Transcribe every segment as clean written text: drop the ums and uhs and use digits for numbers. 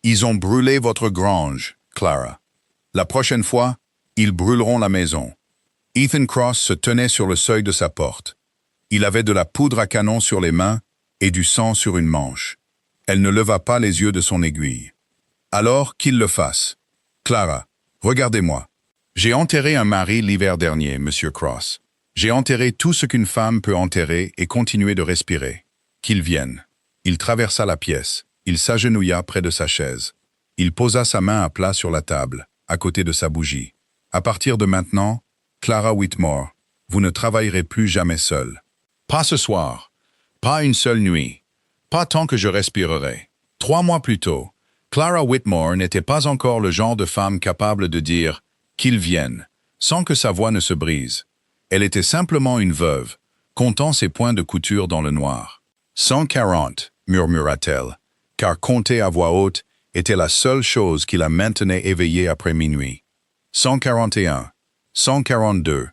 Ils ont brûlé votre grange, Clara. La prochaine fois, ils brûleront la maison. Ethan Cross se tenait sur le seuil de sa porte. Il avait de la poudre à canon sur les mains et du sang sur une manche. Elle ne leva pas les yeux de son aiguille. Alors qu'il le fasse. Clara, regardez-moi. J'ai enterré un mari l'hiver dernier, Monsieur Cross. J'ai enterré tout ce qu'une femme peut enterrer et continuer de respirer. Qu'il vienne. Il traversa la pièce. Il s'agenouilla près de sa chaise. Il posa sa main à plat sur la table, à côté de sa bougie. À partir de maintenant, Clara Whitmore, vous ne travaillerez plus jamais seule. Pas ce soir. Pas une seule nuit. Pas tant que je respirerai. 3 mois plus tôt, Clara Whitmore n'était pas encore le genre de femme capable de dire « qu'il vienne » sans que sa voix ne se brise. Elle était simplement une veuve, comptant ses points de couture dans le noir. 140, murmura-t-elle, car compter à voix haute était la seule chose qui la maintenait éveillée après minuit. 141, 142,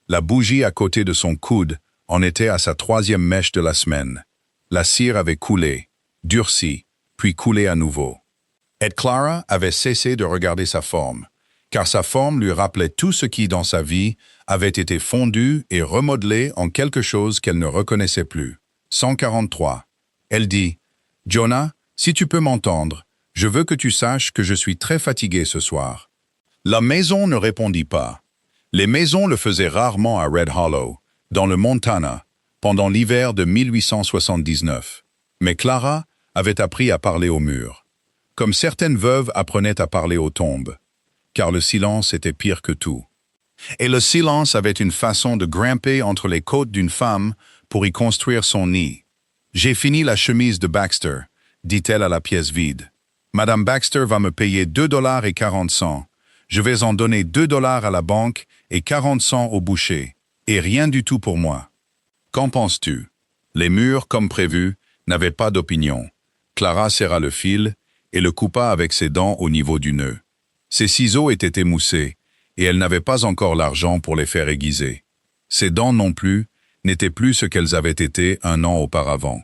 la bougie à côté de son coude en était à sa 3e mèche de la semaine. La cire avait coulé, durci, puis coulé à nouveau. Et Clara avait cessé de regarder sa forme, car sa forme lui rappelait tout ce qui, dans sa vie, avait été fondu et remodelé en quelque chose qu'elle ne reconnaissait plus. 143. Elle dit « Jonah, si tu peux m'entendre, je veux que tu saches que je suis très fatiguée ce soir. » La maison ne répondit pas. Les maisons le faisaient rarement à Red Hollow, dans le Montana, pendant l'hiver de 1879. Mais Clara avait appris à parler au mur, comme certaines veuves apprenaient à parler aux tombes, car le silence était pire que tout. Et le silence avait une façon de grimper entre les côtes d'une femme pour y construire son nid. « J'ai fini la chemise de Baxter », dit-elle à la pièce vide. « Madame Baxter va me payer 2,40 $. Je vais en donner 2 $ à la banque et 40 cents au boucher, et rien du tout pour moi. Qu'en penses-tu » Les murs, comme prévu, n'avaient pas d'opinion. Clara serra le fil et le coupa avec ses dents au niveau du nœud. Ses ciseaux étaient émoussés, et elle n'avait pas encore l'argent pour les faire aiguiser. Ses dents non plus n'étaient plus ce qu'elles avaient été 1 an auparavant.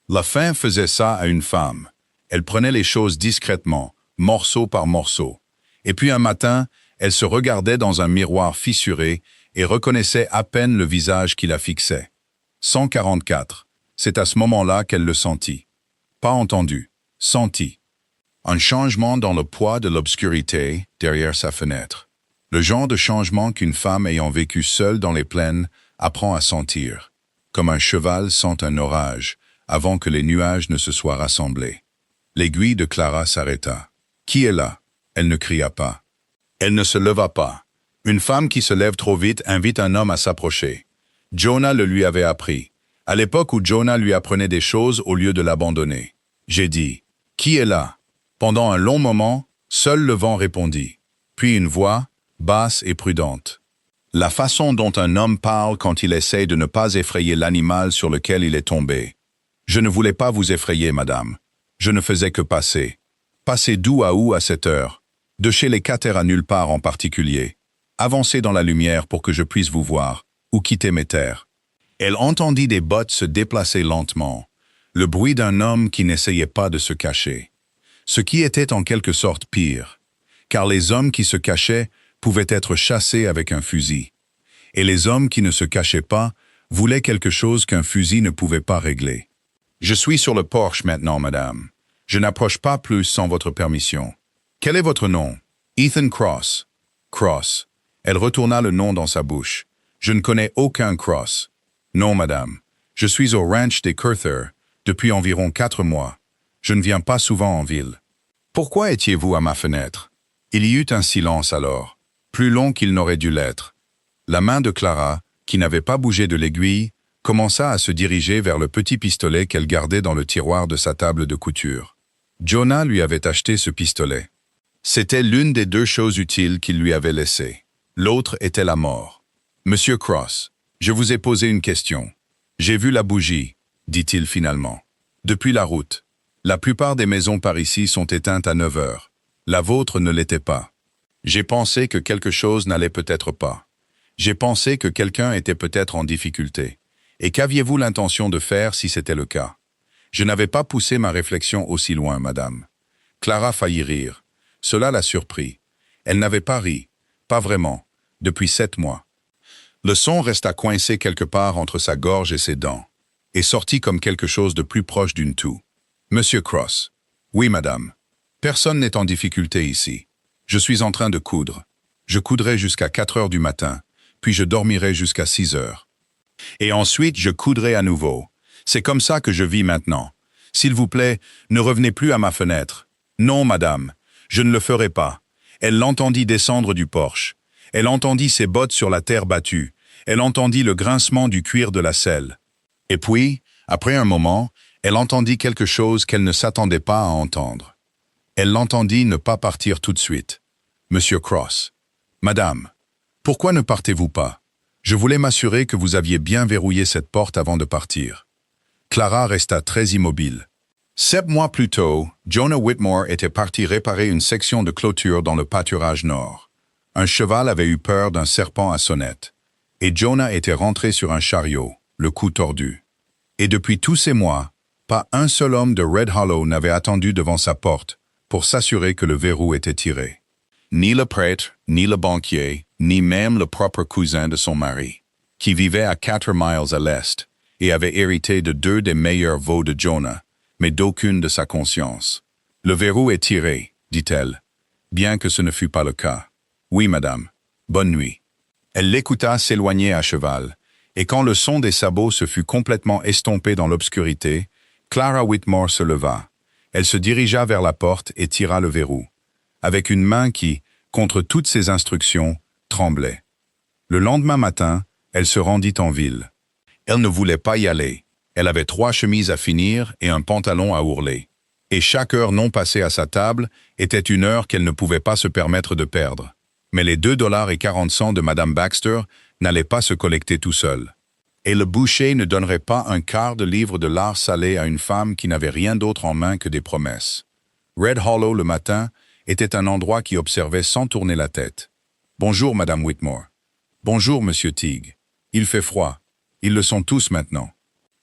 La faim faisait ça à une femme. Elle prenait les choses discrètement, morceau par morceau. Et puis un matin, elle se regardait dans un miroir fissuré et reconnaissait à peine le visage qui la fixait. 144. C'est à ce moment-là qu'elle le sentit. Pas entendu, senti. Un changement dans le poids de l'obscurité derrière sa fenêtre. Le genre de changement qu'une femme ayant vécu seule dans les plaines apprend à sentir, comme un cheval sent un orage, avant que les nuages ne se soient rassemblés. L'aiguille de Clara s'arrêta. « Qui est là ?» Elle ne cria pas. Elle ne se leva pas. Une femme qui se lève trop vite invite un homme à s'approcher. Jonah le lui avait appris, à l'époque où Jonah lui apprenait des choses au lieu de l'abandonner. J'ai dit « Qui est là ?» Pendant un long moment, seul le vent répondit. Puis une voix, basse et prudente. La façon dont un homme parle quand il essaye de ne pas effrayer l'animal sur lequel il est tombé. « Je ne voulais pas vous effrayer, madame. Je ne faisais que passer. Passer d'où à où à cette heure? De chez les Cater à nulle part en particulier. Avancez dans la lumière pour que je puisse vous voir, ou quitter mes terres. » Elle entendit des bottes se déplacer lentement, le bruit d'un homme qui n'essayait pas de se cacher. Ce qui était en quelque sorte pire, car les hommes qui se cachaient pouvaient être chassés avec un fusil. Et les hommes qui ne se cachaient pas voulaient quelque chose qu'un fusil ne pouvait pas régler. « Je suis sur le porche maintenant, madame. Je n'approche pas plus sans votre permission. Quel est votre nom? »« Ethan Cross. »« Cross. » Elle retourna le nom dans sa bouche. « Je ne connais aucun Cross. »« Non, madame. Je suis au ranch des Curther depuis environ 4 mois. Je ne viens pas souvent en ville. »« Pourquoi étiez-vous à ma fenêtre? » Il y eut un silence alors, plus long qu'il n'aurait dû l'être. La main de Clara, qui n'avait pas bougé de l'aiguille, commença à se diriger vers le petit pistolet qu'elle gardait dans le tiroir de sa table de couture. Jonah lui avait acheté ce pistolet. C'était l'une des 2 choses utiles qu'il lui avait laissées. L'autre était la mort. « Monsieur Cross, je vous ai posé une question. J'ai vu la bougie, dit-il finalement. Depuis la route. La plupart des maisons par ici sont éteintes à 9 heures. La vôtre ne l'était pas. J'ai pensé que quelque chose n'allait peut-être pas. J'ai pensé que quelqu'un était peut-être en difficulté. Et qu'aviez-vous l'intention de faire si c'était le cas? Je n'avais pas poussé ma réflexion aussi loin, madame. Clara faillit rire. Cela la surprit. Elle n'avait pas ri. Pas vraiment. Depuis 7 mois. Le son resta coincé quelque part entre sa gorge et ses dents, et sortit comme quelque chose de plus proche d'une toux. Monsieur Cross. Oui, madame. Personne n'est en difficulté ici. Je suis en train de coudre. Je coudrai jusqu'à 4 heures du matin, puis je dormirai jusqu'à 6 heures. Et ensuite, je coudrai à nouveau. C'est comme ça que je vis maintenant. S'il vous plaît, ne revenez plus à ma fenêtre. Non, madame, je ne le ferai pas. Elle l'entendit descendre du porche. Elle entendit ses bottes sur la terre battue. Elle entendit le grincement du cuir de la selle. Et puis, après un moment, elle entendit quelque chose qu'elle ne s'attendait pas à entendre. Elle l'entendit ne pas partir tout de suite. Monsieur Cross. Madame, pourquoi ne partez-vous pas? Je voulais m'assurer que vous aviez bien verrouillé cette porte avant de partir. Clara resta très immobile. 7 mois plus tôt, Jonah Whitmore était parti réparer une section de clôture dans le pâturage nord. Un cheval avait eu peur d'un serpent à sonnette, et Jonah était rentré sur un chariot, le cou tordu. Et depuis tous ces mois, pas un seul homme de Red Hollow n'avait attendu devant sa porte pour s'assurer que le verrou était tiré. Ni le prêtre, ni le banquier, ni même le propre cousin de son mari, qui vivait à 4 miles à l'est et avait hérité de 2 des meilleurs veaux de Jonah, mais d'aucune de sa conscience. « Le verrou est tiré, dit-elle, bien que ce ne fût pas le cas. Oui, madame. Bonne nuit. » Elle l'écouta s'éloigner à cheval, et quand le son des sabots se fut complètement estompé dans l'obscurité, Clara Whitmore se leva. Elle se dirigea vers la porte et tira le verrou, avec une main qui, contre toutes ses instructions, tremblait. Le lendemain matin, elle se rendit en ville. Elle ne voulait pas y aller. Elle avait 3 chemises à finir et un pantalon à ourler. Et chaque heure non passée à sa table était une heure qu'elle ne pouvait pas se permettre de perdre. Mais les 2,40 $ de Madame Baxter n'allaient pas se collecter tout seul. Et le boucher ne donnerait pas un quart de livre de lard salé à une femme qui n'avait rien d'autre en main que des promesses. Red Hollow, le matin, était un endroit qui observait sans tourner la tête. « Bonjour, Madame Whitmore. »« Bonjour, Monsieur Teague. Il fait froid. Ils le sont tous maintenant. »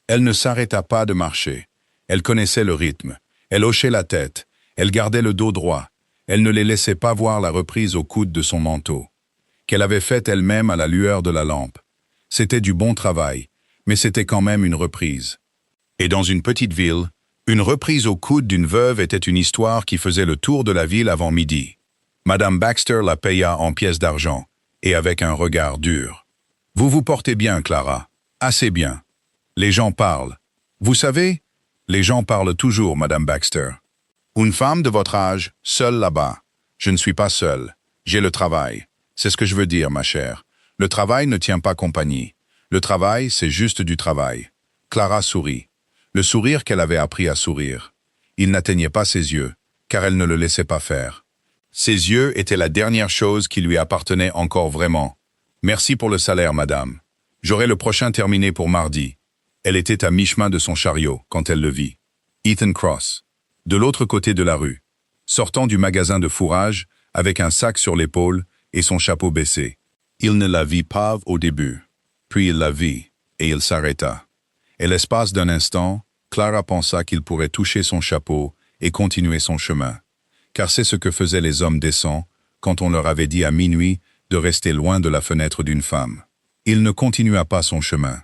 Elle ne s'arrêta pas de marcher. Elle connaissait le rythme. Elle hochait la tête. Elle gardait le dos droit. Elle ne les laissait pas voir la reprise au coude de son manteau, qu'elle avait faite elle-même à la lueur de la lampe. C'était du bon travail, mais c'était quand même une reprise. Et dans une petite ville, une reprise au coude d'une veuve était une histoire qui faisait le tour de la ville avant midi. Madame Baxter la paya en pièces d'argent, et avec un regard dur. « Vous vous portez bien, Clara. Assez bien. Les gens parlent. Vous savez, les gens parlent toujours, Madame Baxter. Une femme de votre âge, seule là-bas. Je ne suis pas seule. J'ai le travail. C'est ce que je veux dire, ma chère. Le travail ne tient pas compagnie. Le travail, c'est juste du travail. » Clara sourit. Le sourire qu'elle avait appris à sourire. Il n'atteignait pas ses yeux, car elle ne le laissait pas faire. Ses yeux étaient la dernière chose qui lui appartenait encore vraiment. « Merci pour le salaire, madame. J'aurai le prochain terminé pour mardi. » Elle était à mi-chemin de son chariot quand elle le vit. Ethan Cross, de l'autre côté de la rue, sortant du magasin de fourrage, avec un sac sur l'épaule et son chapeau baissé. Il ne la vit pas au début. Puis il la vit, et il s'arrêta. Et l'espace d'un instant, Clara pensa qu'il pourrait toucher son chapeau et continuer son chemin. Car c'est ce que faisaient les hommes décents quand on leur avait dit à minuit de rester loin de la fenêtre d'une femme. Il ne continua pas son chemin.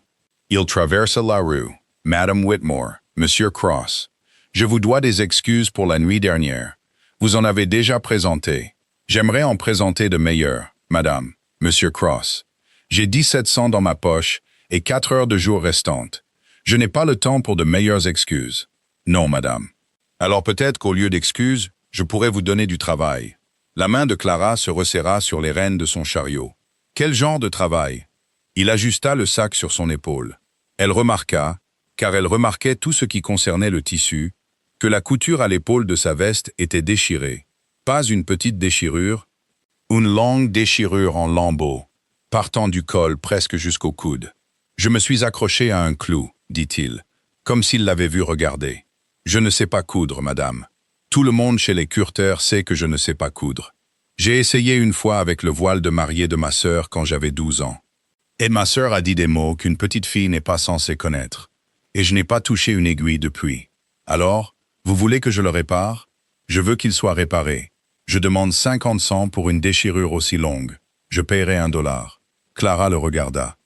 Il traversa la rue. « Madame Whitmore, Monsieur Cross, je vous dois des excuses pour la nuit dernière. Vous en avez déjà présenté. J'aimerais en présenter de meilleurs, Madame, Monsieur Cross. J'ai 1700 dans ma poche et 4 heures de jour restantes. Je n'ai pas le temps pour de meilleures excuses. Non, Madame. Alors peut-être qu'au lieu d'excuses, je pourrais vous donner du travail. » La main de Clara se resserra sur les rênes de son chariot. Quel genre de travail? Il ajusta le sac sur son épaule. Elle remarqua, car elle remarquait tout ce qui concernait le tissu, que la couture à l'épaule de sa veste était déchirée. Pas une petite déchirure, une longue déchirure en lambeaux, partant du col presque jusqu'au coude. « Je me suis accroché à un clou, » dit-il, comme s'il l'avait vu regarder. « Je ne sais pas coudre, madame. Tout le monde chez les curteurs sait que je ne sais pas coudre. J'ai essayé une fois avec le voile de mariée de ma sœur quand j'avais 12 ans. Et ma sœur a dit des mots qu'une petite fille n'est pas censée connaître. Et je n'ai pas touché une aiguille depuis. Alors, vous voulez que je le répare? Je veux qu'il soit réparé. Je demande 50 cents pour une déchirure aussi longue. Je paierai $1. Clara le regarda.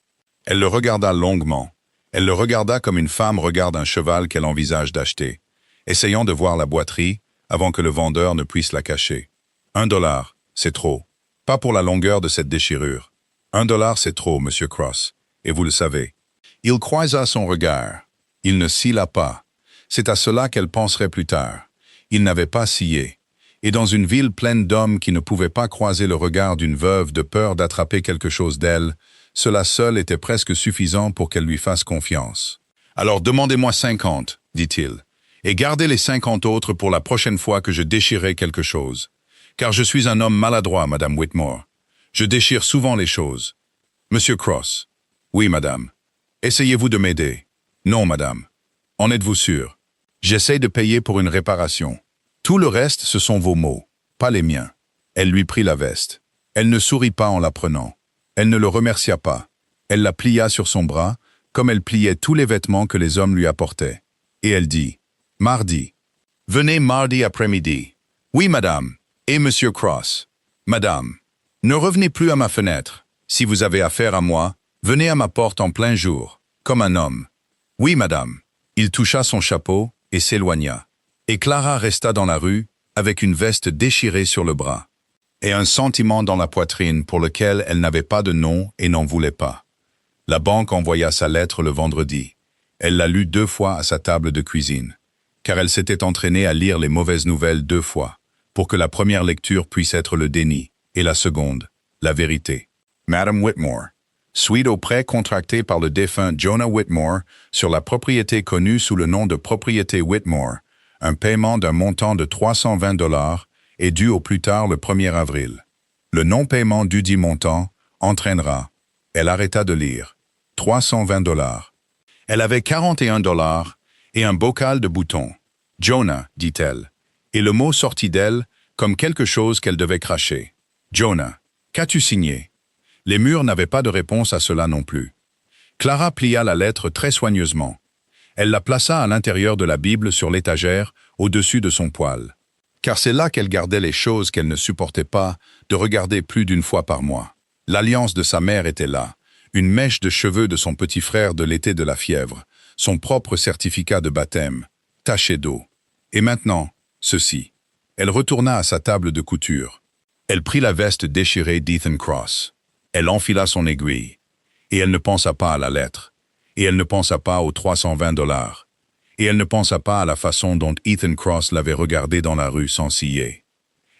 Elle le regarda longuement. Elle le regarda comme une femme regarde un cheval qu'elle envisage d'acheter, essayant de voir la boiterie avant que le vendeur ne puisse la cacher. $1, c'est trop. Pas pour la longueur de cette déchirure. $1, c'est trop, Monsieur Cross, et vous le savez. Il croisa son regard. Il ne silla pas. C'est à cela qu'elle penserait plus tard. Il n'avait pas scié. Et dans une ville pleine d'hommes qui ne pouvaient pas croiser le regard d'une veuve de peur d'attraper quelque chose d'elle, cela seul était presque suffisant pour qu'elle lui fasse confiance. « Alors demandez-moi 50, dit-il, et gardez les 50 autres pour la prochaine fois que je déchirerai quelque chose. Car je suis un homme maladroit, Madame Whitmore. Je déchire souvent les choses. Monsieur Cross. Oui, Madame. Essayez-vous de m'aider. Non, Madame. En êtes-vous sûr? J'essaie de payer pour une réparation. Tout le reste, ce sont vos mots, pas les miens. » Elle lui prit la veste. Elle ne sourit pas en la prenant. Elle ne le remercia pas. Elle la plia sur son bras, comme elle pliait tous les vêtements que les hommes lui apportaient. Et elle dit, « Mardi. Venez mardi après-midi. Oui, Madame. Et Monsieur Cross. Madame. Ne revenez plus à ma fenêtre. Si vous avez affaire à moi, venez à ma porte en plein jour, comme un homme. Oui, Madame. » Il toucha son chapeau et s'éloigna. Et Clara resta dans la rue, avec une veste déchirée sur le bras, et un sentiment dans la poitrine pour lequel elle n'avait pas de nom et n'en voulait pas. La banque envoya sa lettre le vendredi. Elle la lut 2 fois à sa table de cuisine, car elle s'était entraînée à lire les mauvaises nouvelles 2 fois, pour que la première lecture puisse être le déni, et la seconde, la vérité. Madame Whitmore, suite au prêt contracté par le défunt Jonah Whitmore sur la propriété connue sous le nom de propriété Whitmore, un paiement d'un montant de $320 est dû au plus tard le 1er avril. Le non-paiement dudit montant entraînera. Elle arrêta de lire. $320. Elle avait $41 et un bocal de boutons. Jonah, dit-elle. Et le mot sortit d'elle comme quelque chose qu'elle devait cracher. Jonah, qu'as-tu signé? Les murs n'avaient pas de réponse à cela non plus. Clara plia la lettre très soigneusement. Elle la plaça à l'intérieur de la Bible sur l'étagère, au-dessus de son poêle. Car c'est là qu'elle gardait les choses qu'elle ne supportait pas de regarder plus d'une fois par mois. L'alliance de sa mère était là, une mèche de cheveux de son petit frère de l'été de la fièvre, son propre certificat de baptême, taché d'eau. Et maintenant, ceci. Elle retourna à sa table de couture. Elle prit la veste déchirée d'Ethan Cross. Elle enfila son aiguille. Et elle ne pensa pas à la lettre. Et elle ne pensa pas aux $320. Et elle ne pensa pas à la façon dont Ethan Cross l'avait regardé dans la rue sans scier.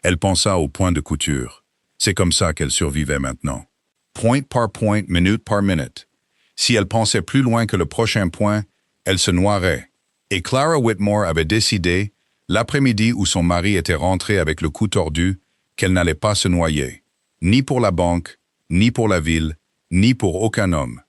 Elle pensa au point de couture. C'est comme ça qu'elle survivait maintenant. Point par point, minute par minute. Si elle pensait plus loin que le prochain point, elle se noierait. Et Clara Whitmore avait décidé, l'après-midi où son mari était rentré avec le cou tordu, qu'elle n'allait pas se noyer. Ni pour la banque, ni pour la ville, ni pour aucun homme.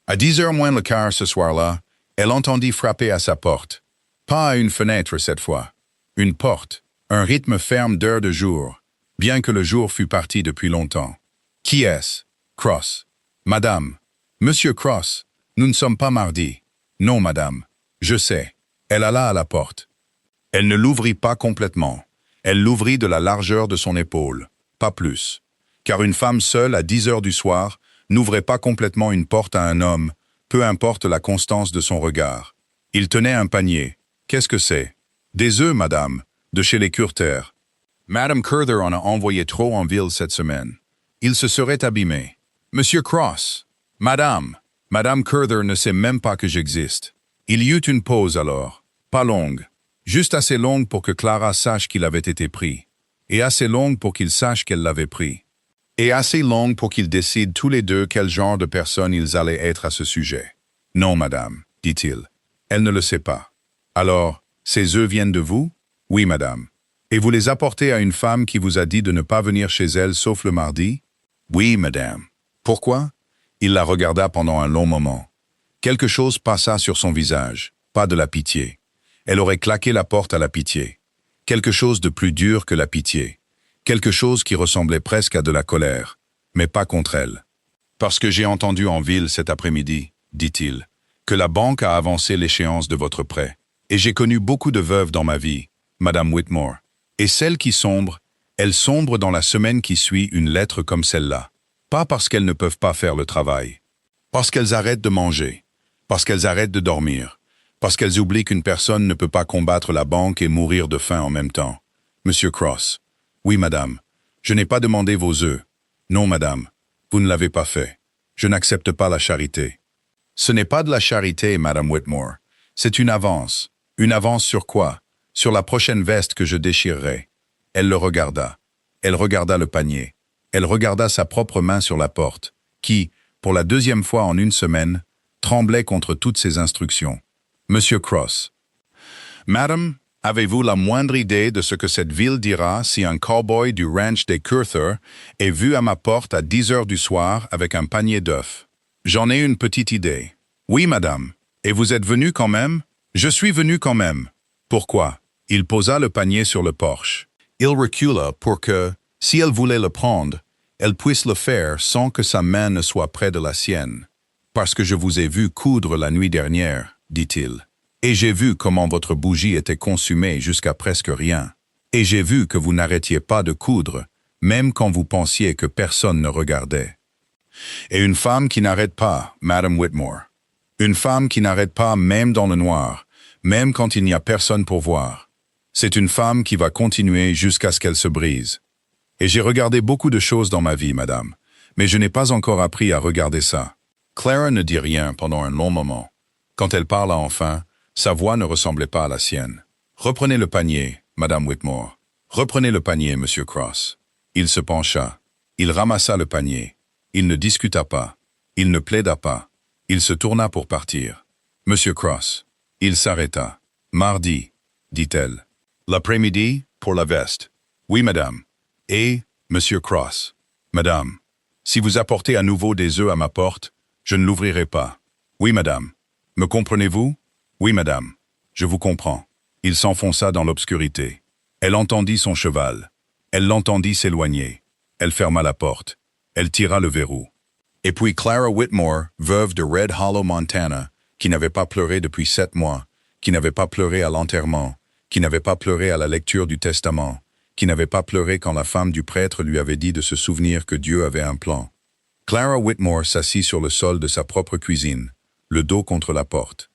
À 10h moins le quart ce soir-là, elle entendit frapper à sa porte. Pas à une fenêtre cette fois. Une porte, un rythme ferme d'heures de jour, bien que le jour fût parti depuis longtemps. Qui est-ce? Cross. Madame. Monsieur Cross, nous ne sommes pas mardi. Non, madame. Je sais. Elle alla à la porte. Elle ne l'ouvrit pas complètement. Elle l'ouvrit de la largeur de son épaule, pas plus. Car une femme seule à 10 heures du soir n'ouvrait pas complètement une porte à un homme, peu importe la constance de son regard. Il tenait un panier. Qu'est-ce que c'est? Des œufs, madame, de chez les Curters. Madame Curther en a envoyé trop en ville cette semaine. Il se serait abîmé. Monsieur Cross. Madame. Madame Curther ne sait même pas que j'existe. Il y eut une pause alors. Pas longue. Juste assez longue pour que Clara sache qu'il avait été pris. Et assez longue pour qu'il sache qu'elle l'avait pris. Et assez longue pour qu'ils décident tous les deux quel genre de personne ils allaient être à ce sujet. Non, madame, dit-il. Elle ne le sait pas. Alors, ces œufs viennent de vous? Oui, madame. Et vous les apportez à une femme qui vous a dit de ne pas venir chez elle sauf le mardi? Oui, madame. Pourquoi? Il la regarda pendant un long moment. Quelque chose passa sur son visage, pas de la pitié. Elle aurait claqué la porte à la pitié. Quelque chose de plus dur que la pitié. Quelque chose qui ressemblait presque à de la colère, mais pas contre elle. Parce que j'ai entendu en ville cet après-midi, dit-il, que la banque a avancé l'échéance de votre prêt. Et j'ai connu beaucoup de veuves dans ma vie, Madame Whitmore. Et celles qui sombrent, elles sombrent dans la semaine qui suit une lettre comme celle-là. Pas parce qu'elles ne peuvent pas faire le travail. Parce qu'elles arrêtent de manger. Parce qu'elles arrêtent de dormir. Parce qu'elles oublient qu'une personne ne peut pas combattre la banque et mourir de faim en même temps. Monsieur Cross. Oui, madame. Je n'ai pas demandé vos œufs. Non, madame. Vous ne l'avez pas fait. Je n'accepte pas la charité. Ce n'est pas de la charité, madame Whitmore. C'est une avance. Une avance sur quoi? Sur la prochaine veste que je déchirerai. Elle le regarda. Elle regarda le panier. Elle regarda sa propre main sur la porte, qui, pour la deuxième fois en une semaine, tremblait contre toutes ses instructions. Monsieur Cross. Madame, avez-vous la moindre idée de ce que cette ville dira si un cow-boy du ranch des Curther est vu à ma porte à 10 heures du soir avec un panier d'œufs? J'en ai une petite idée. Oui, madame. Et vous êtes venu quand même? Je suis venu quand même. Pourquoi? Il posa le panier sur le porche. Il recula pour que, si elle voulait le prendre, elle puisse le faire sans que sa main ne soit près de la sienne. Parce que je vous ai vu coudre la nuit dernière, dit-il. Et j'ai vu comment votre bougie était consumée jusqu'à presque rien. Et j'ai vu que vous n'arrêtiez pas de coudre, même quand vous pensiez que personne ne regardait. Et une femme qui n'arrête pas, Madame Whitmore. Une femme qui n'arrête pas même dans le noir, même quand il n'y a personne pour voir. C'est une femme qui va continuer jusqu'à ce qu'elle se brise. Et j'ai regardé beaucoup de choses dans ma vie, madame, mais je n'ai pas encore appris à regarder ça. Clara ne dit rien pendant un long moment. Quand elle parla enfin, sa voix ne ressemblait pas à la sienne. Reprenez le panier, madame Whitmore. Reprenez le panier, monsieur Cross. Il se pencha. Il ramassa le panier. Il ne discuta pas. Il ne plaida pas. Il se tourna pour partir. Monsieur Cross. Il s'arrêta. Mardi, dit-elle. L'après-midi, pour la veste. Oui, madame. Et, monsieur Cross. Madame, si vous apportez à nouveau des œufs à ma porte, je ne l'ouvrirai pas. Oui, madame. Me comprenez-vous? Oui, madame. Je vous comprends. Il s'enfonça dans l'obscurité. Elle entendit son cheval. Elle l'entendit s'éloigner. Elle ferma la porte. Elle tira le verrou. Et puis Clara Whitmore, veuve de Red Hollow, Montana, qui n'avait pas pleuré depuis 7 mois, qui n'avait pas pleuré à l'enterrement, qui n'avait pas pleuré à la lecture du testament, qui n'avait pas pleuré quand la femme du prêtre lui avait dit de se souvenir que Dieu avait un plan. Clara Whitmore s'assit sur le sol de sa propre cuisine, le dos contre la porte.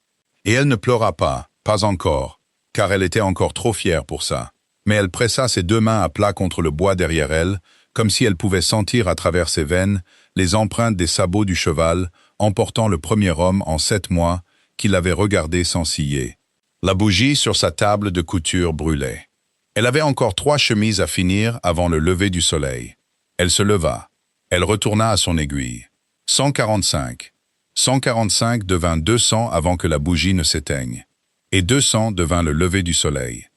Et elle ne pleura pas encore, car elle était encore trop fière pour ça. Mais elle pressa ses 2 mains à plat contre le bois derrière elle, comme si elle pouvait sentir à travers ses veines les empreintes des sabots du cheval emportant le premier homme en 7 mois qui l'avait regardé sans ciller. La bougie sur sa table de couture brûlait. Elle avait encore 3 chemises à finir avant le lever du soleil. Elle se leva. Elle retourna à son aiguille. 145. 145 devint 200 avant que la bougie ne s'éteigne. Et 200 devint le lever du soleil.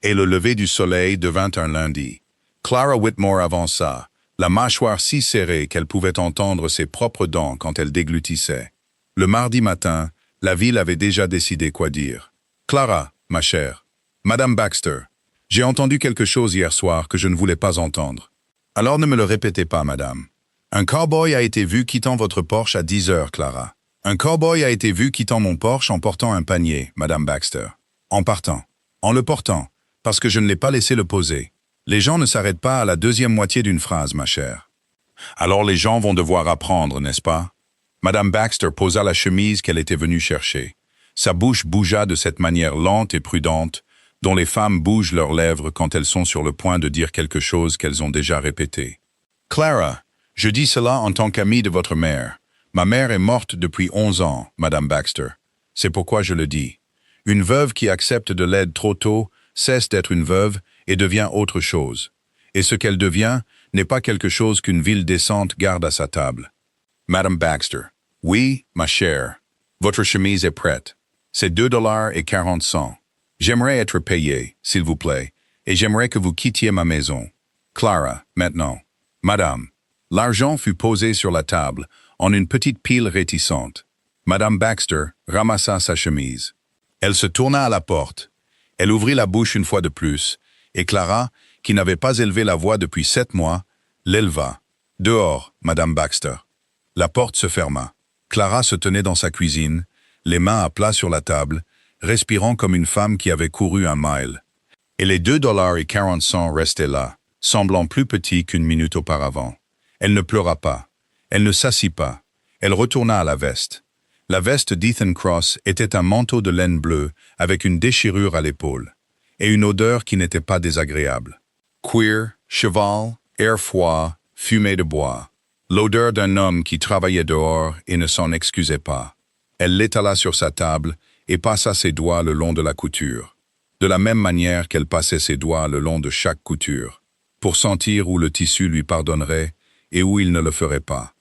Et le lever du soleil devint un lundi. Clara Whitmore avança, la mâchoire si serrée qu'elle pouvait entendre ses propres dents quand elle déglutissait. Le mardi matin, la ville avait déjà décidé quoi dire. « Clara, ma chère, Madame Baxter, j'ai entendu quelque chose hier soir que je ne voulais pas entendre. Alors ne me le répétez pas, madame. Un cow-boy a été vu quittant votre porche à 10 heures, Clara. Un cow-boy a été vu quittant mon porche en portant un panier, Madame Baxter. En partant. En le portant, parce que je ne l'ai pas laissé le poser. Les gens ne s'arrêtent pas à la deuxième moitié d'une phrase, ma chère. Alors les gens vont devoir apprendre, n'est-ce pas? Madame Baxter posa la chemise qu'elle était venue chercher. Sa bouche bougea de cette manière lente et prudente, dont les femmes bougent leurs lèvres quand elles sont sur le point de dire quelque chose qu'elles ont déjà répété. Clara, je dis cela en tant qu'amie de votre mère. Ma mère est morte depuis 11 ans, Madame Baxter. C'est pourquoi je le dis. Une veuve qui accepte de l'aide trop tôt cesse d'être une veuve et devient autre chose. Et ce qu'elle devient n'est pas quelque chose qu'une ville décente garde à sa table. Madame Baxter. Oui, ma chère. Votre chemise est prête. C'est $2.40. J'aimerais être payé, s'il vous plaît, et j'aimerais que vous quittiez ma maison. Clara, maintenant. Madame. L'argent fut posé sur la table, en une petite pile réticente. Madame Baxter ramassa sa chemise. Elle se tourna à la porte. Elle ouvrit la bouche une fois de plus, et Clara, qui n'avait pas élevé la voix depuis 7 mois, l'éleva. Dehors, Madame Baxter. La porte se ferma. Clara se tenait dans sa cuisine, les mains à plat sur la table, respirant comme une femme qui avait couru un mile. Et les 2,40 $ restaient là, semblant plus petits qu'une minute auparavant. Elle ne pleura pas. Elle ne s'assit pas. Elle retourna à la veste. La veste d'Ethan Cross était un manteau de laine bleue avec une déchirure à l'épaule et une odeur qui n'était pas désagréable. Cuir, cheval, air froid, fumée de bois. L'odeur d'un homme qui travaillait dehors et ne s'en excusait pas. Elle l'étala sur sa table et passa ses doigts le long de la couture, de la même manière qu'elle passait ses doigts le long de chaque couture, pour sentir où le tissu lui pardonnerait et où il ne le ferait pas.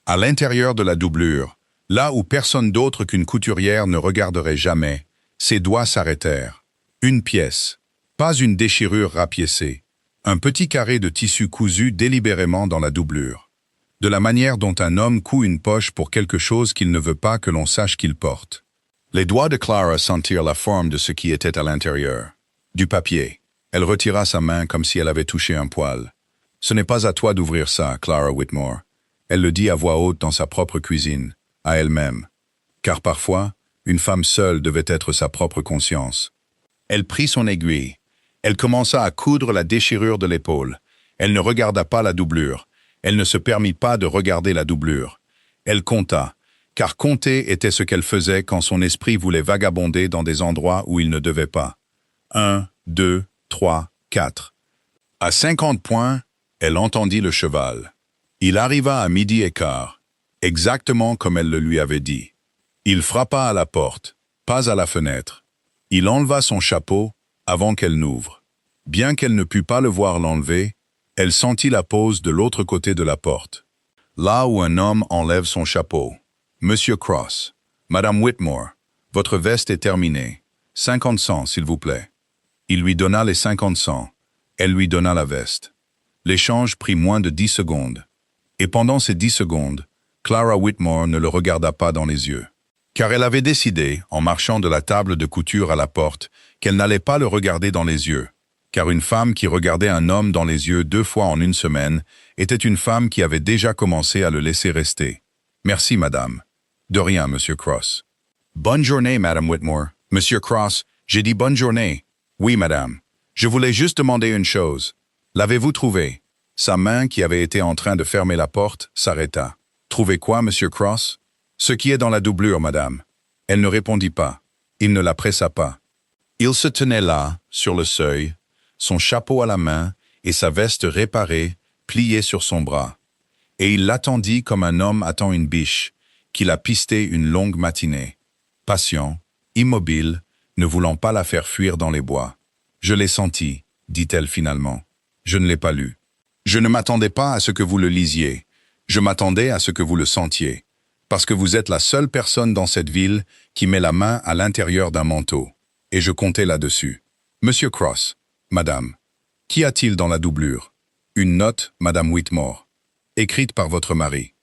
À l'intérieur de la doublure, là où personne d'autre qu'une couturière ne regarderait jamais, ses doigts s'arrêtèrent. Une pièce, pas une déchirure rapiécée, un petit carré de tissu cousu délibérément dans la doublure, de la manière dont un homme coud une poche pour quelque chose qu'il ne veut pas que l'on sache qu'il porte. Les doigts de Clara sentirent la forme de ce qui était à l'intérieur. Du papier. Elle retira sa main comme si elle avait touché un poil. « Ce n'est pas à toi d'ouvrir ça, Clara Whitmore. » Elle le dit à voix haute dans sa propre cuisine, à elle-même. Car parfois, une femme seule devait être sa propre conscience. Elle prit son aiguille. Elle commença à coudre la déchirure de l'épaule. Elle ne regarda pas la doublure. Elle ne se permit pas de regarder la doublure. Elle compta, car compter était ce qu'elle faisait quand son esprit voulait vagabonder dans des endroits où il ne devait pas. 1, 2, 3, 4. À 50 points, elle entendit le cheval. Il arriva à 12h15, exactement comme elle le lui avait dit. Il frappa à la porte, pas à la fenêtre. Il enleva son chapeau avant qu'elle n'ouvre. Bien qu'elle ne pût pas le voir l'enlever, elle sentit la pose de l'autre côté de la porte. Là où un homme enlève son chapeau. « Monsieur Cross, Madame Whitmore, votre veste est terminée. 50 cents, s'il vous plaît. » Il lui donna les 50 cents. Elle lui donna la veste. L'échange prit moins de 10 secondes. Et pendant ces 10 secondes, Clara Whitmore ne le regarda pas dans les yeux. Car elle avait décidé, en marchant de la table de couture à la porte, qu'elle n'allait pas le regarder dans les yeux. Car une femme qui regardait un homme dans les yeux 2 fois en une semaine était une femme qui avait déjà commencé à le laisser rester. « Merci, madame. »« De rien, monsieur Cross. »« Bonne journée, madame Whitmore. »« Monsieur Cross, j'ai dit bonne journée. »« Oui, madame. Je voulais juste demander une chose. L'avez-vous trouvé ?» Sa main, qui avait été en train de fermer la porte, s'arrêta. « Trouvé quoi, monsieur Cross ?»« Ce qui est dans la doublure, madame. » Elle ne répondit pas. Il ne la pressa pas. Il se tenait là, sur le seuil, son chapeau à la main et sa veste réparée, pliée sur son bras. Et il l'attendit comme un homme attend une biche, qu'il a pistée une longue matinée. Patient, immobile, ne voulant pas la faire fuir dans les bois. « Je l'ai senti, » dit-elle finalement. « Je ne l'ai pas lu. Je ne m'attendais pas à ce que vous le lisiez. Je m'attendais à ce que vous le sentiez. Parce que vous êtes la seule personne dans cette ville qui met la main à l'intérieur d'un manteau. Et je comptais là-dessus. Monsieur Cross, madame, qu'y a-t-il dans la doublure? Une note, madame Whitmore, écrite par votre mari.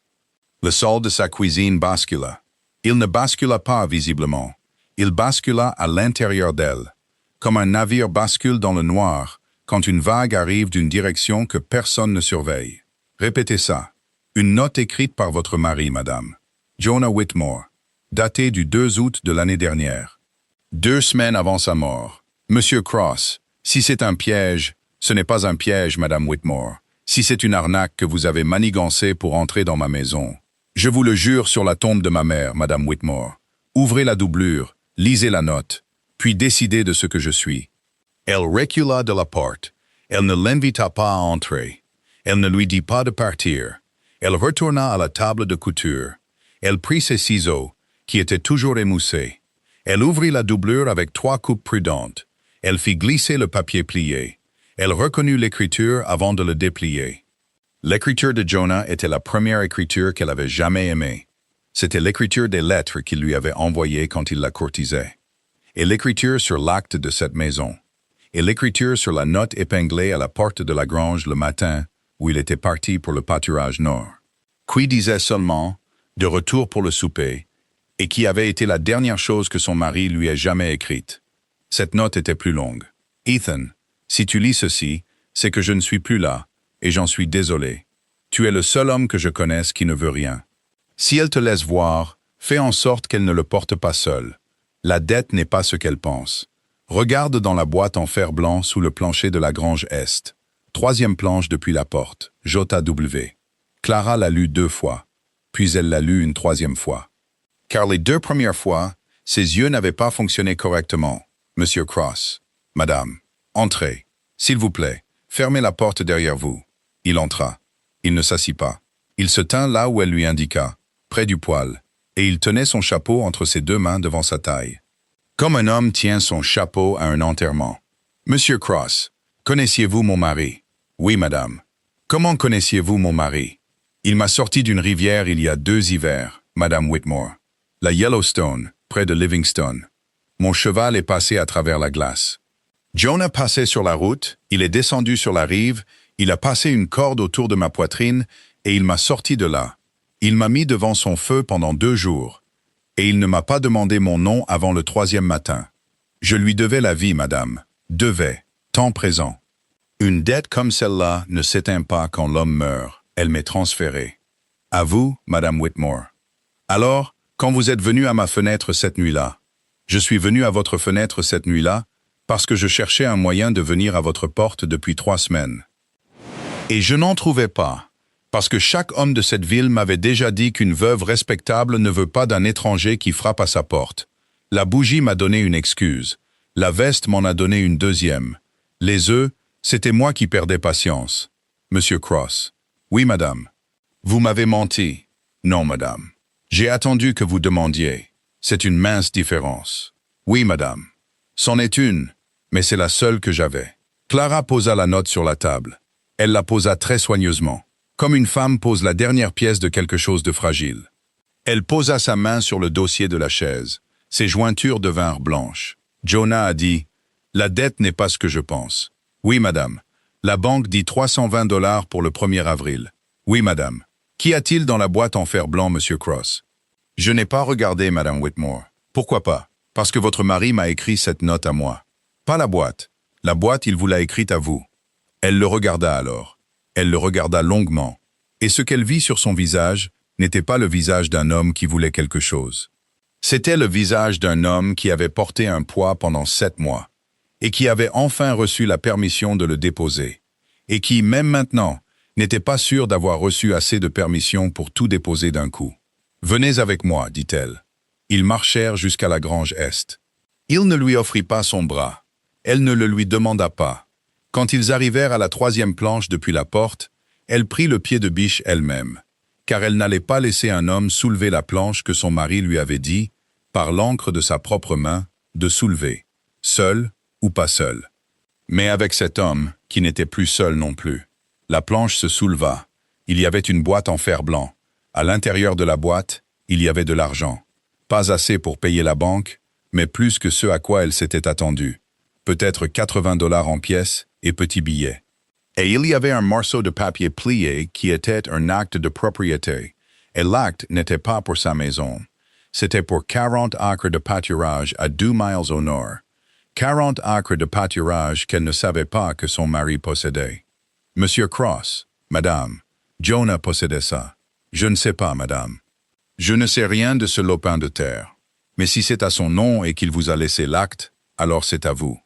Le sol de sa cuisine bascula. Il ne bascula pas visiblement. Il bascula à l'intérieur d'elle, comme un navire bascule dans le noir quand une vague arrive d'une direction que personne ne surveille. Répétez ça. Une note écrite par votre mari, madame. Jonah Whitmore, datée du 2 août de l'année dernière. 2 semaines avant sa mort. Monsieur Cross, si c'est un piège, ce n'est pas un piège, madame Whitmore. Si c'est une arnaque que vous avez manigancée pour entrer dans ma maison, je vous le jure sur la tombe de ma mère, madame Whitmore. Ouvrez la doublure, lisez la note, puis décidez de ce que je suis. Elle recula de la porte. Elle ne l'invita pas à entrer. Elle ne lui dit pas de partir. Elle retourna à la table de couture. Elle prit ses ciseaux, qui étaient toujours émoussés. Elle ouvrit la doublure avec 3 coupes prudentes. Elle fit glisser le papier plié. Elle reconnut l'écriture avant de le déplier. L'écriture de Jonah était la première écriture qu'elle avait jamais aimée. C'était l'écriture des lettres qu'il lui avait envoyées quand il la courtisait. Et l'écriture sur l'acte de cette maison. Et l'écriture sur la note épinglée à la porte de la grange le matin où il était parti pour le pâturage nord. Qui disait seulement « de retour pour le souper » et qui avait été la dernière chose que son mari lui ait jamais écrite. Cette note était plus longue. « Ethan, si tu lis ceci, c'est que je ne suis plus là, et j'en suis désolé. Tu es le seul homme que je connaisse qui ne veut rien. Si elle te laisse voir, fais en sorte qu'elle ne le porte pas seule. La dette n'est pas ce qu'elle pense. Regarde dans la boîte en fer blanc sous le plancher de la grange Est. Troisième planche depuis la porte, JW. Clara l'a lu 2 fois, puis elle l'a lu une 3e fois. Car les 2 premières fois, ses yeux n'avaient pas fonctionné correctement. Monsieur Cross. Madame. Entrez. S'il vous plaît, fermez la porte derrière vous. Il entra. Il ne s'assit pas. Il se tint là où elle lui indiqua, près du poêle, et il tenait son chapeau entre ses 2 mains devant sa taille. Comme un homme tient son chapeau à un enterrement. Monsieur Cross, connaissiez-vous mon mari? Oui, madame. Comment connaissiez-vous mon mari? Il m'a sorti d'une rivière il y a 2 hivers, madame Whitmore. La Yellowstone, près de Livingstone. Mon cheval est passé à travers la glace. Jonah passait sur la route, il est descendu sur la rive, il a passé une corde autour de ma poitrine et il m'a sorti de là. Il m'a mis devant son feu pendant 2 jours. Et il ne m'a pas demandé mon nom avant le 3e matin. Je lui devais la vie, madame. Devais. Temps présent. Une dette comme celle-là ne s'éteint pas quand l'homme meurt. Elle m'est transférée. À vous, madame Whitmore. Alors, quand vous êtes venue à ma fenêtre cette nuit-là, je suis venu à votre fenêtre cette nuit-là parce que je cherchais un moyen de venir à votre porte depuis 3 semaines. Et je n'en trouvais pas. Parce que chaque homme de cette ville m'avait déjà dit qu'une veuve respectable ne veut pas d'un étranger qui frappe à sa porte. La bougie m'a donné une excuse. La veste m'en a donné une 2e. Les œufs, c'était moi qui perdais patience. Monsieur Cross. Oui, madame. Vous m'avez menti. Non, madame. J'ai attendu que vous demandiez. C'est une mince différence. Oui, madame. C'en est une, mais c'est la seule que j'avais. Clara posa la note sur la table. Elle la posa très soigneusement. Comme une femme pose la dernière pièce de quelque chose de fragile. Elle posa sa main sur le dossier de la chaise. Ses jointures devinrent blanches. Jonah a dit, « La dette n'est pas ce que je pense. » « Oui, madame. La banque dit 320 $ pour le 1er avril. » « Oui, madame. Qu'y a-t-il dans la boîte en fer blanc, monsieur Cross? » « Je n'ai pas regardé, madame Whitmore. »« Pourquoi pas? » « Parce que votre mari m'a écrit cette note à moi. »« Pas la boîte. La boîte, il vous l'a écrite à vous. » Elle le regarda alors. Elle le regarda longuement. Et ce qu'elle vit sur son visage n'était pas le visage d'un homme qui voulait quelque chose. C'était le visage d'un homme qui avait porté un poids pendant 7 mois, et qui avait enfin reçu la permission de le déposer, et qui, même maintenant, n'était pas sûr d'avoir reçu assez de permission pour tout déposer d'un coup. « Venez avec moi, dit-elle. » Ils marchèrent jusqu'à la grange Est. Il ne lui offrit pas son bras. Elle ne le lui demanda pas. Quand ils arrivèrent à la 3e planche depuis la porte, elle prit le pied de biche elle-même, car elle n'allait pas laisser un homme soulever la planche que son mari lui avait dit, par l'encre de sa propre main, de soulever, seul ou pas seul. Mais avec cet homme, qui n'était plus seul non plus, la planche se souleva. Il y avait une boîte en fer blanc. À l'intérieur de la boîte, il y avait de l'argent. Pas assez pour payer la banque, mais plus que ce à quoi elle s'était attendue. Peut-être 80 $ en pièces et petits billets. Et il y avait un morceau de papier plié qui était un acte de propriété. Et l'acte n'était pas pour sa maison. C'était pour 40 acres de pâturage à 2 miles au nord. 40 acres de pâturage qu'elle ne savait pas que son mari possédait. Monsieur Cross, madame, Jonah possédait ça. Je ne sais pas, madame. Je ne sais rien de ce lopin de terre. Mais si c'est à son nom et qu'il vous a laissé l'acte, alors c'est à vous.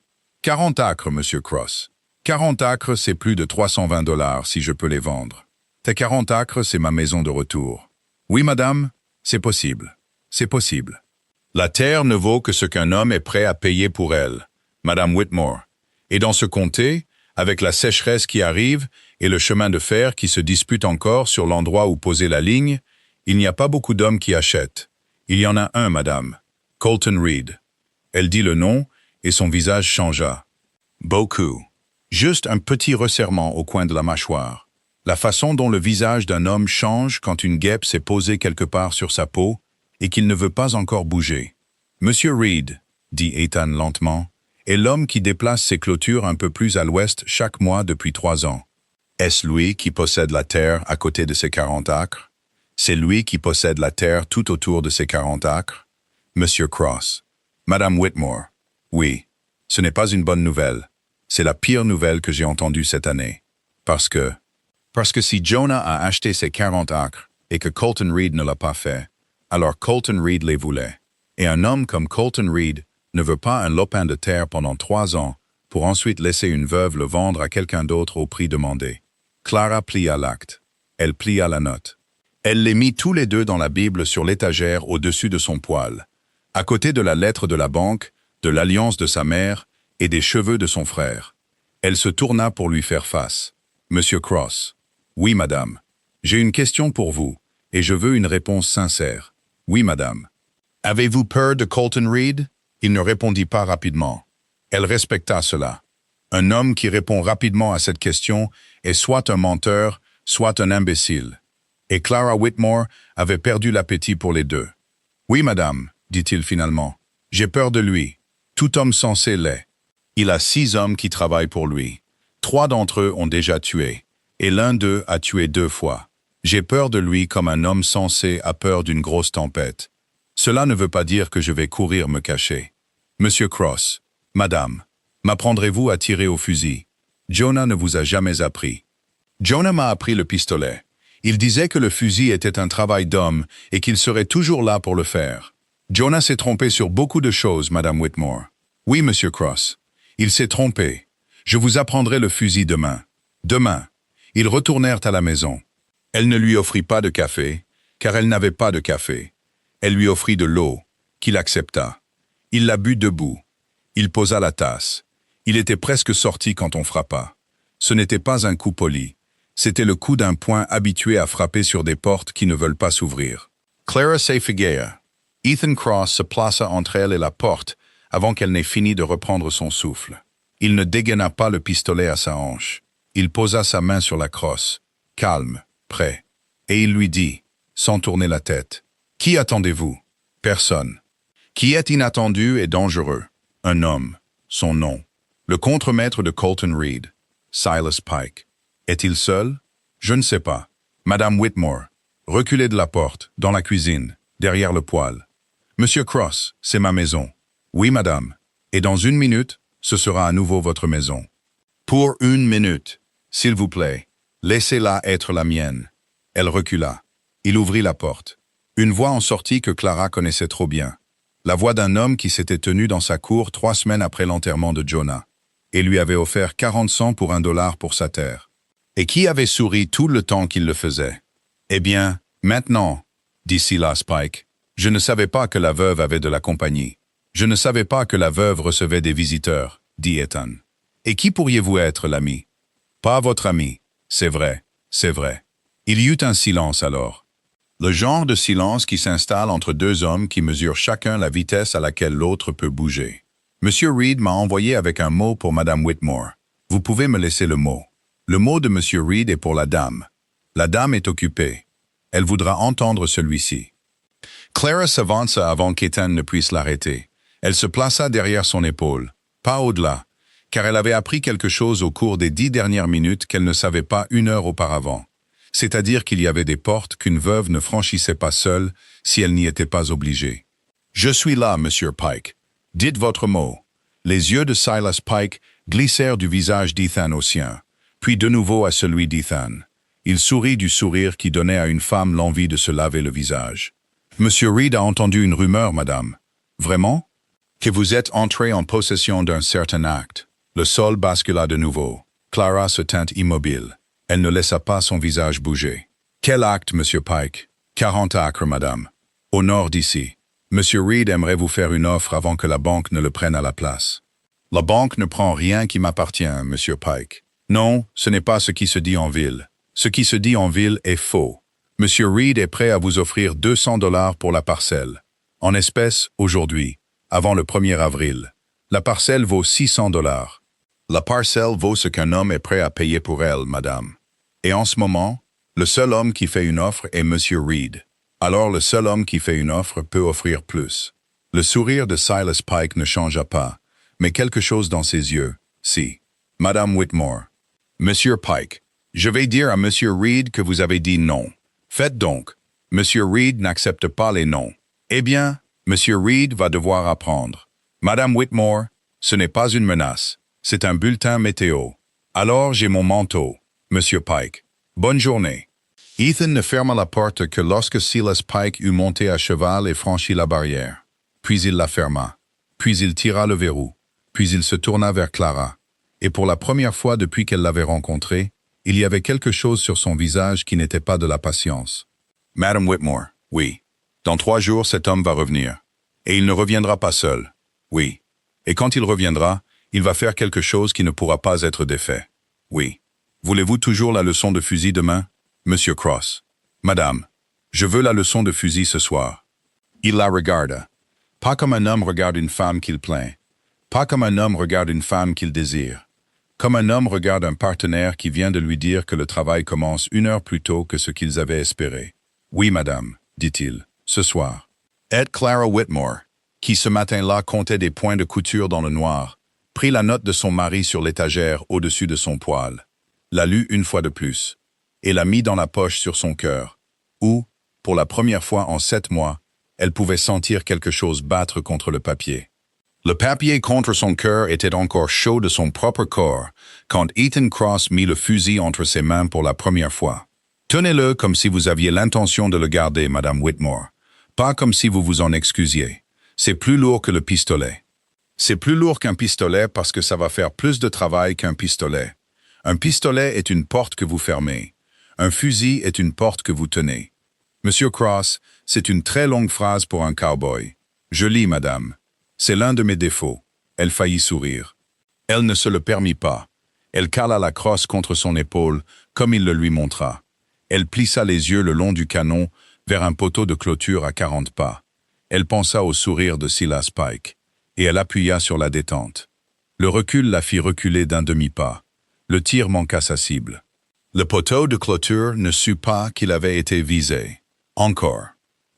40 acres, monsieur Cross. 40 acres, c'est plus de 320 $ si je peux les vendre. Tes 40 acres, c'est ma maison de retour. Oui, madame, c'est possible. C'est possible. La terre ne vaut que ce qu'un homme est prêt à payer pour elle, madame Whitmore. Et dans ce comté, avec la sécheresse qui arrive et le chemin de fer qui se dispute encore sur l'endroit où poser la ligne, il n'y a pas beaucoup d'hommes qui achètent. Il y en a un, madame. Colton Reed. Elle dit le nom et son visage changea. Beaucoup. Juste un petit resserrement au coin de la mâchoire. La façon dont le visage d'un homme change quand une guêpe s'est posée quelque part sur sa peau et qu'il ne veut pas encore bouger. Monsieur Reed, dit Ethan lentement, est l'homme qui déplace ses clôtures un peu plus à l'ouest chaque mois depuis 3 ans. Est-ce lui qui possède la terre à côté de ses 40 acres? C'est lui qui possède la terre tout autour de ses 40 acres? Monsieur Cross. Madame Whitmore. Oui, ce n'est pas une bonne nouvelle. C'est la pire nouvelle que j'ai entendue cette année. Parce que si Jonah a acheté ses 40 acres et que Colton Reed ne l'a pas fait, alors Colton Reed les voulait. Et un homme comme Colton Reed ne veut pas un lopin de terre pendant 3 ans pour ensuite laisser une veuve le vendre à quelqu'un d'autre au prix demandé. Clara plia l'acte. Elle plia la note. Elle les mit tous les deux dans la Bible sur l'étagère au-dessus de son poêle, à côté de la lettre de la banque, de l'alliance de sa mère et des cheveux de son frère. Elle se tourna pour lui faire face. « Monsieur Cross. »« Oui, madame. J'ai une question pour vous, et je veux une réponse sincère. »« Oui, madame. »« Avez-vous peur de Colton Reed ?» Il ne répondit pas rapidement. Elle respecta cela. Un homme qui répond rapidement à cette question est soit un menteur, soit un imbécile. Et Clara Whitmore avait perdu l'appétit pour les deux. « Oui, madame, » dit-il finalement. « J'ai peur de lui. Tout homme sensé l'est. Il a 6 hommes qui travaillent pour lui. 3 d'entre eux ont déjà tué, et l'un d'eux a tué 2 fois. J'ai peur de lui comme un homme sensé a peur d'une grosse tempête. Cela ne veut pas dire que je vais courir me cacher. Monsieur Cross, madame, m'apprendrez-vous à tirer au fusil? Jonah ne vous a jamais appris. Jonah m'a appris le pistolet. Il disait que le fusil était un travail d'homme et qu'il serait toujours là pour le faire. Jonah s'est trompé sur beaucoup de choses, madame Whitmore. Oui, monsieur Cross. Il s'est trompé. Je vous apprendrai le fusil demain. Demain. Ils retournèrent à la maison. Elle ne lui offrit pas de café, car elle n'avait pas de café. Elle lui offrit de l'eau, qu'il accepta. Il la but debout. Il posa la tasse. Il était presque sorti quand on frappa. Ce n'était pas un coup poli. C'était le coup d'un poing habitué à frapper sur des portes qui ne veulent pas s'ouvrir. Clara s'effiguea. Ethan Cross se plaça entre elle et la porte avant qu'elle n'ait fini de reprendre son souffle. Il ne dégaina pas le pistolet à sa hanche. Il posa sa main sur la crosse, calme, prêt. Et il lui dit, sans tourner la tête, « Qui attendez-vous? Personne. Qui est inattendu et dangereux? Un homme. Son nom. Le contremaître de Colton Reed. Silas Pike. Est-il seul? Je ne sais pas. Madame Whitmore. Reculez de la porte, dans la cuisine, derrière le poêle. Monsieur Cross, c'est ma maison. Oui, madame. Et dans 1 minute, ce sera à nouveau votre maison. Pour 1 minute, s'il vous plaît, laissez-la être la mienne. Elle recula. Il ouvrit la porte. Une voix en sortit que Clara connaissait trop bien. La voix d'un homme qui s'était tenu dans sa cour 3 semaines après l'enterrement de Jonah, et lui avait offert 40 cents pour $1 pour sa terre. Et qui avait souri tout le temps qu'il le faisait. « Eh bien, maintenant, » dit Silas Pike, « je ne savais pas que la veuve avait de la compagnie. Je ne savais pas que la veuve recevait des visiteurs, » dit Ethan. « Et qui pourriez-vous être, l'ami? »« Pas votre ami. C'est vrai, c'est vrai. » Il y eut un silence alors. Le genre de silence qui s'installe entre 2 hommes qui mesurent chacun la vitesse à laquelle l'autre peut bouger. Monsieur Reed m'a envoyé avec un mot pour Madame Whitmore. Vous pouvez me laisser le mot. Le mot de Monsieur Reed est pour la dame. La dame est occupée. Elle voudra entendre celui-ci. Clara s'avança avant qu'Ethan ne puisse l'arrêter. Elle se plaça derrière son épaule, pas au-delà, car elle avait appris quelque chose au cours des 10 dernières minutes qu'elle ne savait pas 1 heure auparavant. C'est-à-dire qu'il y avait des portes qu'une veuve ne franchissait pas seule si elle n'y était pas obligée. « Je suis là, Monsieur Pike. Dites votre mot. » Les yeux de Silas Pike glissèrent du visage d'Ethan au sien, puis de nouveau à celui d'Ethan. Il sourit du sourire qui donnait à une femme l'envie de se laver le visage. « Monsieur Reed a entendu une rumeur, madame. Vraiment? Que vous êtes entré en possession d'un certain acte. » Le sol bascula de nouveau. Clara se tint immobile. Elle ne laissa pas son visage bouger. « Quel acte, Monsieur Pike? »« 40 acres, madame. Au nord d'ici. Monsieur Reed aimerait vous faire une offre avant que la banque ne le prenne à la place. »« La banque ne prend rien qui m'appartient, Monsieur Pike. Non, ce n'est pas ce qui se dit en ville. Ce qui se dit en ville est faux. Monsieur Reed est prêt à vous offrir $200 pour la parcelle. En espèces, aujourd'hui, avant le 1er avril. La parcelle vaut $600. La parcelle vaut ce qu'un homme est prêt à payer pour elle, madame. Et en ce moment, le seul homme qui fait une offre est Monsieur Reed. Alors le seul homme qui fait une offre peut offrir plus. Le sourire de Silas Pike ne changea pas, mais quelque chose dans ses yeux, si. Madame Whitmore. Monsieur Pike, je vais dire à Monsieur Reed que vous avez dit non. Faites donc. Monsieur Reed n'accepte pas les noms. Eh bien, Monsieur Reed va devoir apprendre. Madame Whitmore, ce n'est pas une menace. C'est un bulletin météo. Alors j'ai mon manteau, Monsieur Pike. Bonne journée. Ethan ne ferma la porte que lorsque Silas Pike eut monté à cheval et franchi la barrière. Puis il la ferma. Puis il tira le verrou. Puis il se tourna vers Clara. Et pour la première fois depuis qu'elle l'avait rencontré, il y avait quelque chose sur son visage qui n'était pas de la patience. « Madame Whitmore, oui. Dans 3 jours, cet homme va revenir. Et il ne reviendra pas seul. Oui. Et quand il reviendra, il va faire quelque chose qui ne pourra pas être défait. Oui. Voulez-vous toujours la leçon de fusil demain? Monsieur Cross. Madame, je veux la leçon de fusil ce soir. » Il la regarda. Pas comme un homme regarde une femme qu'il plaint. Pas comme un homme regarde une femme qu'il désire. Comme un homme regarde un partenaire qui vient de lui dire que le travail commence 1 heure plus tôt que ce qu'ils avaient espéré. « Oui, madame, dit-il, ce soir. » Et Clara Whitmore, qui ce matin-là comptait des points de couture dans le noir, prit la note de son mari sur l'étagère au-dessus de son poêle, la lut une fois de plus, et la mit dans la poche sur son cœur, où, pour la première fois en 7 mois, elle pouvait sentir quelque chose battre contre le papier. Le papier contre son cœur était encore chaud de son propre corps quand Ethan Cross mit le fusil entre ses mains pour la première fois. Tenez-le comme si vous aviez l'intention de le garder, Madame Whitmore, pas comme si vous vous en excusiez. C'est plus lourd que le pistolet. C'est plus lourd qu'un pistolet parce que ça va faire plus de travail qu'un pistolet. Un pistolet est une porte que vous fermez. Un fusil est une porte que vous tenez. Monsieur Cross, c'est une très longue phrase pour un cowboy. Je lis, madame. C'est l'un de mes défauts. Elle faillit sourire. Elle ne se le permit pas. Elle cala la crosse contre son épaule, comme il le lui montra. Elle plissa les yeux le long du canon vers un poteau de clôture à 40 pas. Elle pensa au sourire de Silas Pike, et elle appuya sur la détente. Le recul la fit reculer d'un demi-pas. Le tir manqua sa cible. Le poteau de clôture ne sut pas qu'il avait été visé. Encore.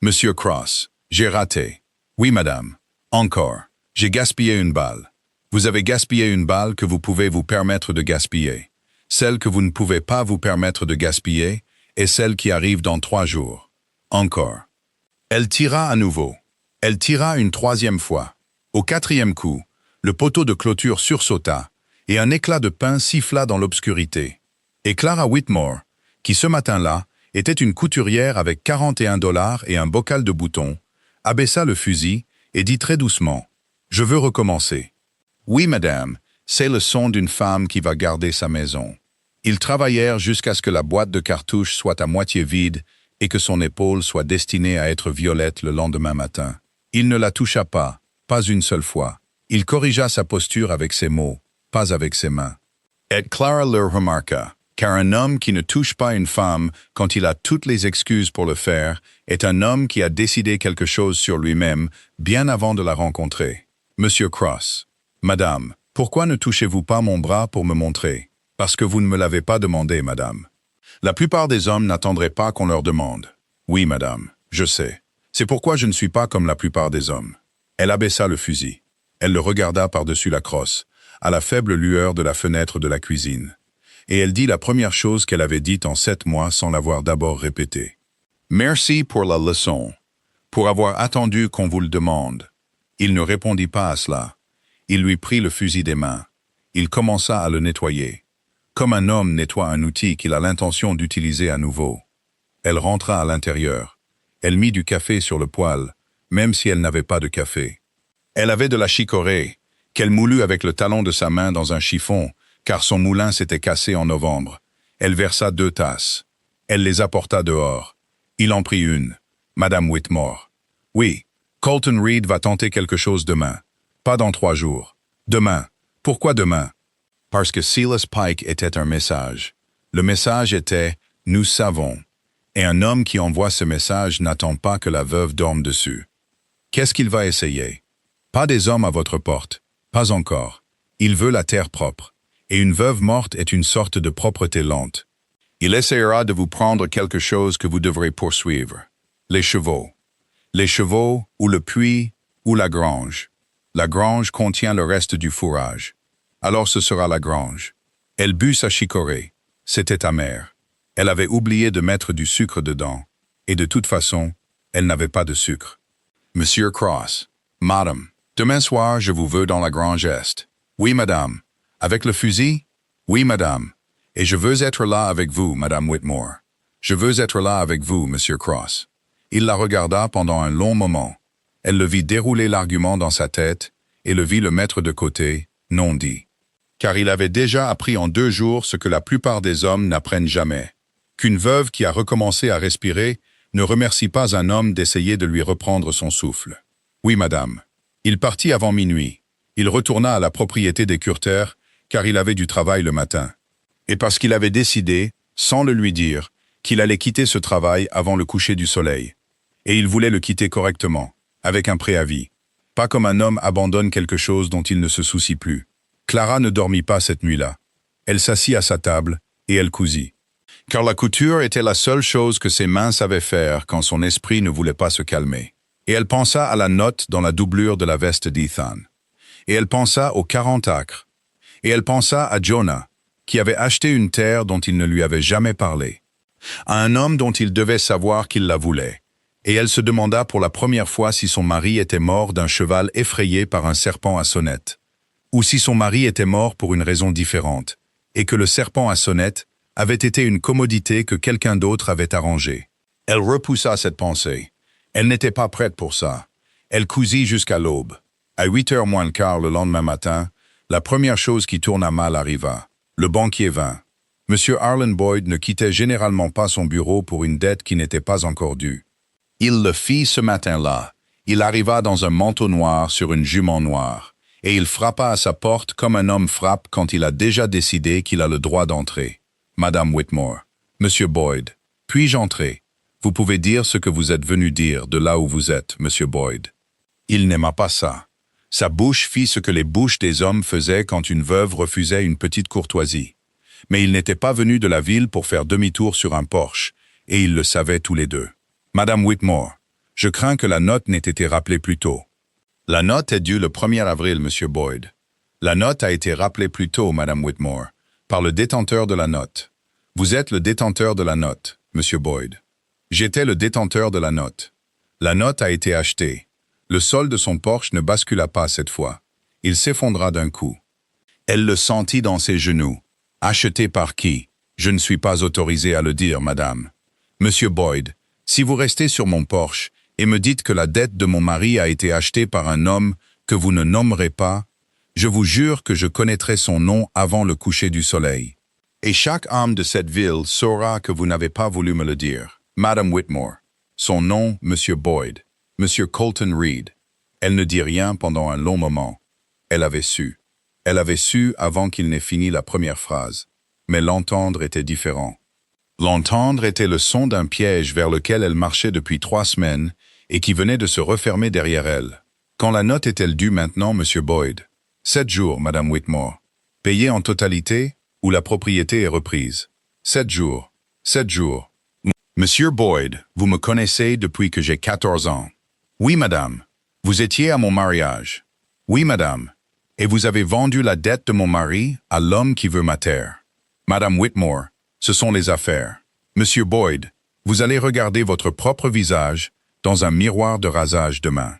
Monsieur Cross, j'ai raté. Oui, madame. Encore. J'ai gaspillé une balle. Vous avez gaspillé une balle que vous pouvez vous permettre de gaspiller. Celle que vous ne pouvez pas vous permettre de gaspiller est celle qui arrive dans 3 jours. Encore. Elle tira à nouveau. Elle tira une 3e fois. Au 4e coup, le poteau de clôture sursauta, et un éclat de pain siffla dans l'obscurité. Et Clara Whitmore, qui ce matin-là était une couturière avec 41 $ et un bocal de boutons, abaissa le fusil et dit très doucement « Je veux recommencer. » « Oui, madame, c'est le son d'une femme qui va garder sa maison. » Ils travaillèrent jusqu'à ce que la boîte de cartouches soit à moitié vide et que son épaule soit destinée à être violette le lendemain matin. Il ne la toucha pas une seule fois. Il corrigea sa posture avec ses mots, pas avec ses mains. Et Clara le remarqua, car un homme qui ne touche pas une femme quand il a toutes les excuses pour le faire est un homme qui a décidé quelque chose sur lui-même bien avant de la rencontrer. Monsieur Cross. Madame, pourquoi ne touchez-vous pas mon bras pour me montrer? Parce que vous ne me l'avez pas demandé, madame. La plupart des hommes n'attendraient pas qu'on leur demande. Oui, madame, je sais. C'est pourquoi je ne suis pas comme la plupart des hommes. Elle abaissa le fusil. Elle le regarda par-dessus la crosse, à la faible lueur de la fenêtre de la cuisine. Et elle dit la première chose qu'elle avait dite en 7 mois sans l'avoir d'abord répétée. Merci pour la leçon, pour avoir attendu qu'on vous le demande. Il ne répondit pas à cela. Il lui prit le fusil des mains. Il commença à le nettoyer, comme un homme nettoie un outil qu'il a l'intention d'utiliser à nouveau. Elle rentra à l'intérieur. Elle mit du café sur le poêle, même si elle n'avait pas de café. Elle avait de la chicorée, qu'elle moulut avec le talon de sa main dans un chiffon, car son moulin s'était cassé en novembre. Elle versa 2 tasses. Elle les apporta dehors. Il en prit une. Madame Whitmore. Oui, Colton Reed va tenter quelque chose demain. Pas dans 3 jours. Demain. Pourquoi demain? Parce que Silas Pike était un message. Le message était « Nous savons ». Et un homme qui envoie ce message n'attend pas que la veuve dorme dessus. Qu'est-ce qu'il va essayer? Pas des hommes à votre porte. Pas encore. Il veut la terre propre. Et une veuve morte est une sorte de propreté lente. Il essaiera de vous prendre quelque chose que vous devrez poursuivre. Les chevaux. Les chevaux, ou le puits, ou la grange. La grange contient le reste du fourrage. Alors ce sera la grange. Elle but sa chicorée. C'était amer. Elle avait oublié de mettre du sucre dedans. Et de toute façon, elle n'avait pas de sucre. Monsieur Cross. Madame. Demain soir, je vous veux dans la grange est. Oui, madame. Avec le fusil? Oui, madame. Et je veux être là avec vous, madame Whitmore. Je veux être là avec vous, monsieur Cross. Il la regarda pendant un long moment. Elle le vit dérouler l'argument dans sa tête, et le vit le mettre de côté, non dit. Car il avait déjà appris en 2 jours ce que la plupart des hommes n'apprennent jamais. Qu'une veuve qui a recommencé à respirer ne remercie pas un homme d'essayer de lui reprendre son souffle. Oui, madame. Il partit avant minuit. Il retourna à la propriété des Curter, car il avait du travail le matin. Et parce qu'il avait décidé, sans le lui dire, qu'il allait quitter ce travail avant le coucher du soleil. Et il voulait le quitter correctement, avec un préavis. Pas comme un homme abandonne quelque chose dont il ne se soucie plus. Clara ne dormit pas cette nuit-là. Elle s'assit à sa table, et elle cousit. Car la couture était la seule chose que ses mains savaient faire quand son esprit ne voulait pas se calmer. Et elle pensa à la note dans la doublure de la veste d'Ethan. Et elle pensa aux 40 acres. Et elle pensa à Jonah, qui avait acheté une terre dont il ne lui avait jamais parlé. À un homme dont il devait savoir qu'il la voulait. Et elle se demanda pour la première fois si son mari était mort d'un cheval effrayé par un serpent à sonnette. Ou si son mari était mort pour une raison différente, et que le serpent à sonnette avait été une commodité que quelqu'un d'autre avait arrangée. Elle repoussa cette pensée. Elle n'était pas prête pour ça. Elle cousit jusqu'à l'aube. À 8h moins le quart le lendemain matin, la première chose qui tourna mal arriva. Le banquier vint. Monsieur Arlen Boyd ne quittait généralement pas son bureau pour une dette qui n'était pas encore due. Il le fit ce matin-là. Il arriva dans un manteau noir sur une jument noire, et il frappa à sa porte comme un homme frappe quand il a déjà décidé qu'il a le droit d'entrer. Madame Whitmore, Monsieur Boyd, puis-je entrer? Vous pouvez dire ce que vous êtes venu dire de là où vous êtes, Monsieur Boyd. Il n'aima pas ça. Sa bouche fit ce que les bouches des hommes faisaient quand une veuve refusait une petite courtoisie. Mais il n'était pas venu de la ville pour faire demi-tour sur un porche, et ils le savaient tous les deux. Madame Whitmore, je crains que la note n'ait été rappelée plus tôt. La note est due le 1er avril, Monsieur Boyd. La note a été rappelée plus tôt, Madame Whitmore, par le détenteur de la note. Vous êtes le détenteur de la note, Monsieur Boyd. J'étais le détenteur de la note. La note a été achetée. Le sol de son porche ne bascula pas cette fois. Il s'effondra d'un coup. Elle le sentit dans ses genoux. Acheté par qui? Je ne suis pas autorisé à le dire, madame. Monsieur Boyd, si vous restez sur mon porche et me dites que la dette de mon mari a été achetée par un homme que vous ne nommerez pas, je vous jure que je connaîtrai son nom avant le coucher du soleil. Et chaque âme de cette ville saura que vous n'avez pas voulu me le dire. Madame Whitmore. Son nom, Monsieur Boyd. Monsieur Colton Reed. Elle ne dit rien pendant un long moment. Elle avait su. Elle avait su avant qu'il n'ait fini la première phrase. Mais l'entendre était différent. L'entendre était le son d'un piège vers lequel elle marchait depuis 3 semaines et qui venait de se refermer derrière elle. Quand la note est-elle due maintenant, Monsieur Boyd? 7 jours, Madame Whitmore. Payée en totalité ou la propriété est reprise? 7 jours. 7 jours. Monsieur Boyd, vous me connaissez depuis que j'ai 14 ans. Oui, madame. Vous étiez à mon mariage. Oui, madame. Et vous avez vendu la dette de mon mari à l'homme qui veut ma terre. Madame Whitmore, ce sont les affaires. Monsieur Boyd, vous allez regarder votre propre visage dans un miroir de rasage demain.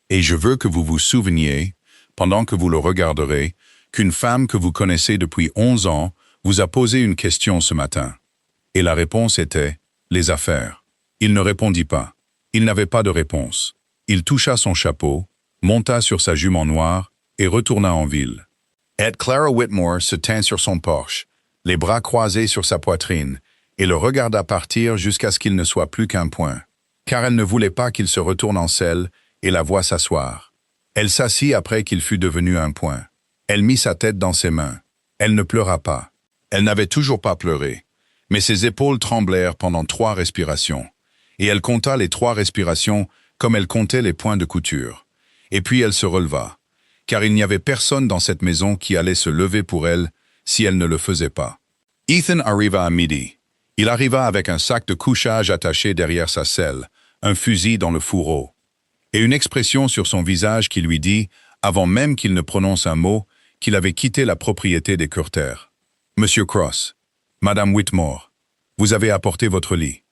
Et je veux que vous vous souveniez, pendant que vous le regarderez, qu'une femme que vous connaissez depuis 11 ans vous a posé une question ce matin. Et la réponse était « les affaires ». Il ne répondit pas. Il n'avait pas de réponse. Il toucha son chapeau, monta sur sa jument noire et retourna en ville. Ed Clara Whitmore se tint sur son porche, les bras croisés sur sa poitrine, et le regarda partir jusqu'à ce qu'il ne soit plus qu'un point, car elle ne voulait pas qu'il se retourne en selle et la voie s'asseoir. Elle s'assit après qu'il fut devenu un point. Elle mit sa tête dans ses mains. Elle ne pleura pas. Elle n'avait toujours pas pleuré, mais ses épaules tremblèrent pendant 3 respirations, et elle compta les 3 respirations comme elle comptait les points de couture. Et puis elle se releva, car il n'y avait personne dans cette maison qui allait se lever pour elle si elle ne le faisait pas. Ethan arriva à midi. Il arriva avec un sac de couchage attaché derrière sa selle, un fusil dans le fourreau, et une expression sur son visage qui lui dit, avant même qu'il ne prononce un mot, qu'il avait quitté la propriété des Curter. « Monsieur Cross, Madame Whitmore, vous avez apporté votre lit. »«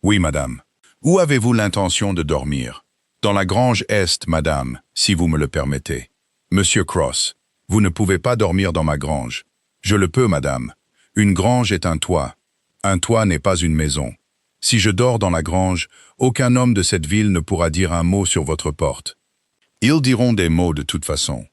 Oui, madame. »« Où avez-vous l'intention de dormir ?»« Dans la grange Est, madame, si vous me le permettez. »« Monsieur Cross, vous ne pouvez pas dormir dans ma grange. »« Je le peux, madame. Une grange est un toit. Un toit n'est pas une maison. Si je dors dans la grange, aucun homme de cette ville ne pourra dire un mot sur votre porte. Ils diront des mots de toute façon.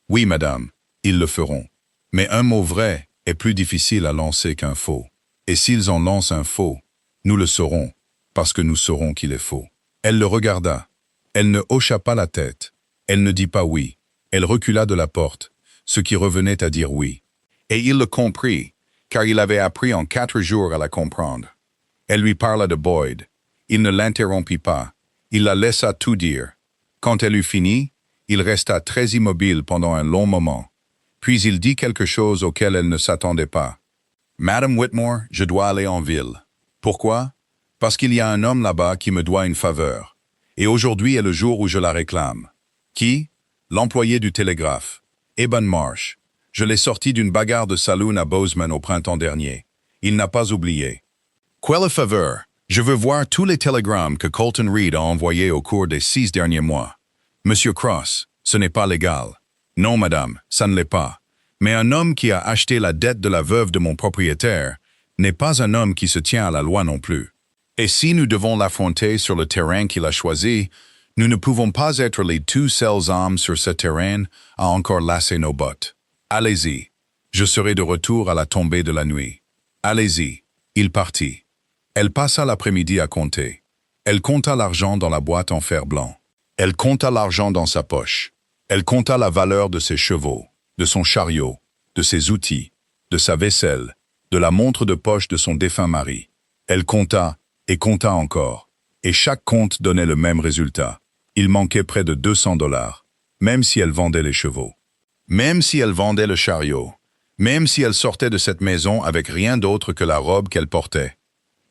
Oui, madame, ils le feront. Mais un mot vrai est plus difficile à lancer qu'un faux. Et s'ils en lancent un faux, nous le saurons, parce que nous saurons qu'il est faux. Elle le regarda. Elle ne hocha pas la tête. Elle ne dit pas oui. Elle recula de la porte, ce qui revenait à dire oui. Et il le comprit, car il avait appris en 4 jours à la comprendre. Elle lui parla de Boyd. Il ne l'interrompit pas. Il la laissa tout dire. Quand elle eut fini, il resta très immobile pendant un long moment. Puis il dit quelque chose auquel elle ne s'attendait pas. « Madame Whitmore, je dois aller en ville. Pourquoi? Parce qu'il y a un homme là-bas qui me doit une faveur. Et aujourd'hui est le jour où je la réclame. Qui? L'employé du télégraphe. Eben Marsh. Je l'ai sorti d'une bagarre de saloon à Bozeman au printemps dernier. Il n'a pas oublié. Quelle faveur? Je veux voir tous les télégrammes que Colton Reed a envoyés au cours des 6 derniers mois. Monsieur Cross, ce n'est pas légal. Non, madame, ça ne l'est pas. Mais un homme qui a acheté la dette de la veuve de mon propriétaire n'est pas un homme qui se tient à la loi non plus. Et si nous devons l'affronter sur le terrain qu'il a choisi, nous ne pouvons pas être les tout seuls hommes sur ce terrain à encore lasser nos bottes. Allez-y. Je serai de retour à la tombée de la nuit. Allez-y. Il partit. Elle passa l'après-midi à compter. Elle compta l'argent dans la boîte en fer blanc. Elle compta l'argent dans sa poche. Elle compta la valeur de ses chevaux, de son chariot, de ses outils, de sa vaisselle, de la montre de poche de son défunt mari. Elle compta et compta encore. Et chaque compte donnait le même résultat. Il manquait près de 200 $, même si elle vendait les chevaux. Même si elle vendait le chariot. Même si elle sortait de cette maison avec rien d'autre que la robe qu'elle portait.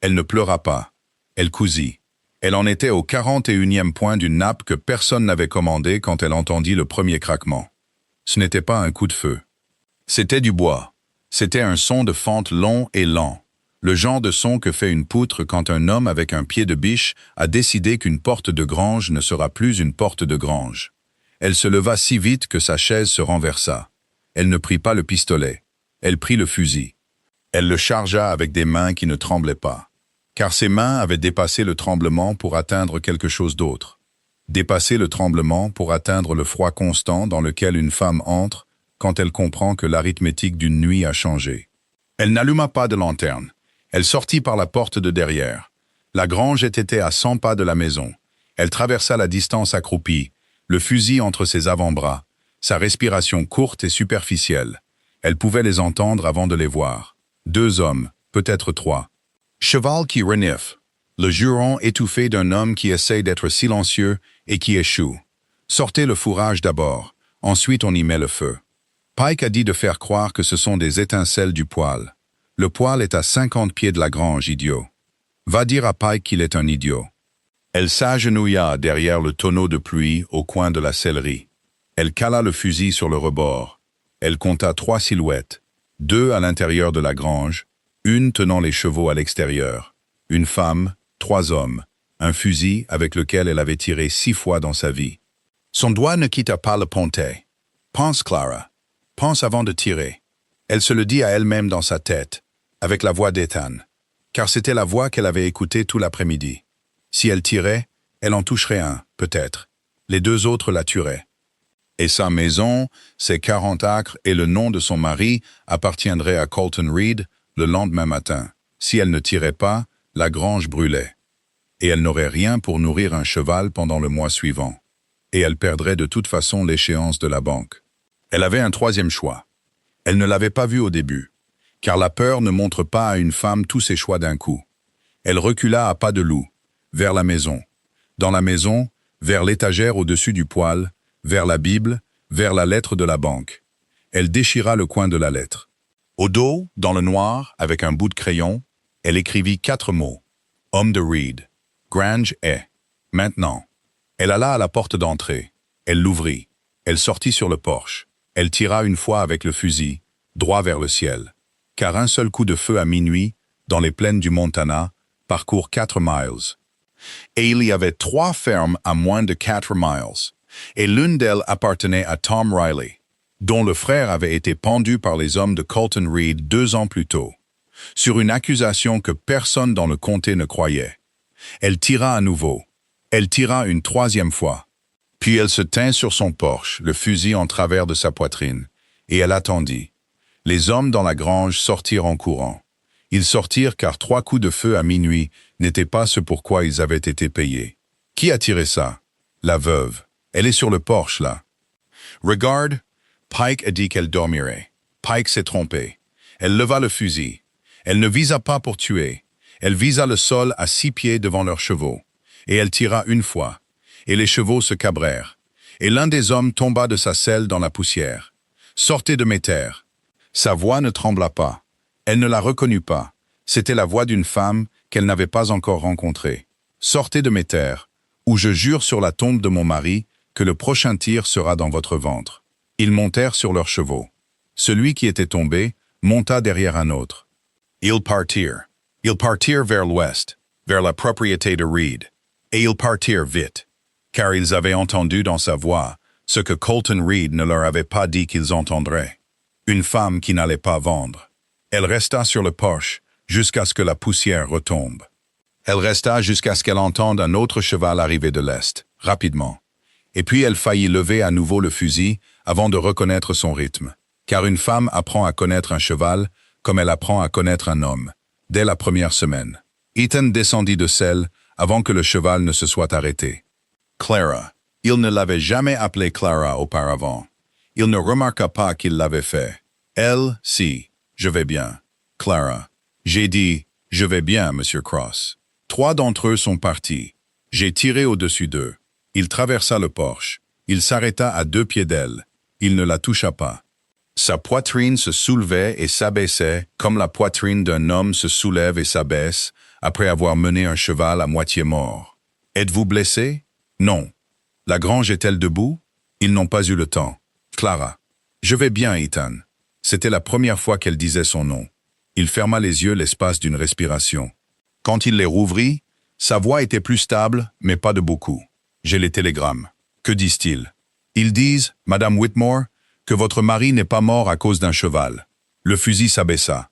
Elle ne pleura pas. Elle cousit. Elle en était au 41e point d'une nappe que personne n'avait commandée quand elle entendit le premier craquement. Ce n'était pas un coup de feu. C'était du bois. C'était un son de fente long et lent. Le genre de son que fait une poutre quand un homme avec un pied de biche a décidé qu'une porte de grange ne sera plus une porte de grange. Elle se leva si vite que sa chaise se renversa. Elle ne prit pas le pistolet. Elle prit le fusil. Elle le chargea avec des mains qui ne tremblaient pas. Car ses mains avaient dépassé le tremblement pour atteindre quelque chose d'autre. Dépasser le tremblement pour atteindre le froid constant dans lequel une femme entre quand elle comprend que l'arithmétique d'une nuit a changé. Elle n'alluma pas de lanterne. Elle sortit par la porte de derrière. La grange était à 100 pas de la maison. Elle traversa la distance accroupie, le fusil entre ses avant-bras, sa respiration courte et superficielle. Elle pouvait les entendre avant de les voir. 2 hommes, peut-être 3. Cheval qui renifle. Le juron étouffé d'un homme qui essaie d'être silencieux et qui échoue. Sortez le fourrage d'abord, ensuite on y met le feu. Pike a dit de faire croire que ce sont des étincelles du poêle. Le poêle est à 50 pieds de la grange, idiot. Va dire à Pike qu'il est un idiot. Elle s'agenouilla derrière le tonneau de pluie au coin de la sellerie. Elle cala le fusil sur le rebord. Elle compta 3 silhouettes, 2 à l'intérieur de la grange, une tenant les chevaux à l'extérieur, une femme, 3 hommes, un fusil avec lequel elle avait tiré 6 fois dans sa vie. Son doigt ne quitta pas le pontet. Pense, Clara. Pense avant de tirer. Elle se le dit à elle-même dans sa tête, avec la voix d'Ethan, car c'était la voix qu'elle avait écoutée tout l'après-midi. Si elle tirait, elle en toucherait un, peut-être. Les 2 autres la tueraient. Et sa maison, ses 40 acres et le nom de son mari appartiendraient à Colton Reed le lendemain matin. Si elle ne tirait pas, la grange brûlait. Et elle n'aurait rien pour nourrir un cheval pendant le mois suivant. Et elle perdrait de toute façon l'échéance de la banque. Elle avait un 3e choix. Elle ne l'avait pas vu au début, car la peur ne montre pas à une femme tous ses choix d'un coup. Elle recula à pas de loup, vers la maison. Dans la maison, vers l'étagère au-dessus du poêle, vers la Bible, vers la lettre de la banque. Elle déchira le coin de la lettre. Au dos, dans le noir, avec un bout de crayon, elle écrivit 4 mots. Homme de Reed. Grange est. Maintenant. Elle alla à la porte d'entrée. Elle l'ouvrit. Elle sortit sur le porche. Elle tira une fois avec le fusil, droit vers le ciel. Car un seul coup de feu à minuit, dans les plaines du Montana, parcourt 4 miles. Et il y avait 3 fermes à moins de 4 miles. Et l'une d'elles appartenait à Tom Riley, dont le frère avait été pendu par les hommes de Colton Reed 2 ans plus tôt, sur une accusation que personne dans le comté ne croyait. Elle tira à nouveau. Elle tira une 3e fois. Puis elle se tint sur son porche, le fusil en travers de sa poitrine, et elle attendit. Les hommes dans la grange sortirent en courant. Ils sortirent car 3 coups de feu à minuit n'étaient pas ce pourquoi ils avaient été payés. Qui a tiré ça? La veuve. Elle est sur le porche, là. Regarde, Pike a dit qu'elle dormirait. Pike s'est trompé. Elle leva le fusil. Elle ne visa pas pour tuer. Elle visa le sol à 6 pieds devant leurs chevaux. Et elle tira une fois. Et les chevaux se cabrèrent. Et l'un des hommes tomba de sa selle dans la poussière. Sortez de mes terres. Sa voix ne trembla pas. Elle ne la reconnut pas. C'était la voix d'une femme qu'elle n'avait pas encore rencontrée. Sortez de mes terres, ou je jure sur la tombe de mon mari que le prochain tir sera dans votre ventre. Ils montèrent sur leurs chevaux. Celui qui était tombé monta derrière un autre. Ils partirent. Ils partirent vers l'ouest, vers la propriété de Reed. Et ils partirent vite, car ils avaient entendu dans sa voix ce que Colton Reed ne leur avait pas dit qu'ils entendraient. Une femme qui n'allait pas vendre. Elle resta sur le porche jusqu'à ce que la poussière retombe. Elle resta jusqu'à ce qu'elle entende un autre cheval arriver de l'est, rapidement. Et puis elle faillit lever à nouveau le fusil avant de reconnaître son rythme. Car une femme apprend à connaître un cheval comme elle apprend à connaître un homme, dès la première semaine. Ethan descendit de selle avant que le cheval ne se soit arrêté. Clara. Il ne l'avait jamais appelée Clara auparavant. Il ne remarqua pas qu'il l'avait fait. Elle, si, je vais bien. Clara. J'ai dit, je vais bien, Monsieur Cross. 3 d'entre eux sont partis. J'ai tiré au-dessus d'eux. Il traversa le porche. Il s'arrêta à 2 pieds d'elle. Il ne la toucha pas. Sa poitrine se soulevait et s'abaissait comme la poitrine d'un homme se soulève et s'abaisse après avoir mené un cheval à moitié mort. Êtes-vous blessé? Non. La grange est-elle debout? Ils n'ont pas eu le temps. Clara. Je vais bien, Ethan. C'était la première fois qu'elle disait son nom. Il ferma les yeux l'espace d'une respiration. Quand il les rouvrit, sa voix était plus stable, mais pas de beaucoup. J'ai les télégrammes. Que disent-ils? Ils disent, Madame Whitmore, que votre mari n'est pas mort à cause d'un cheval. Le fusil s'abaissa.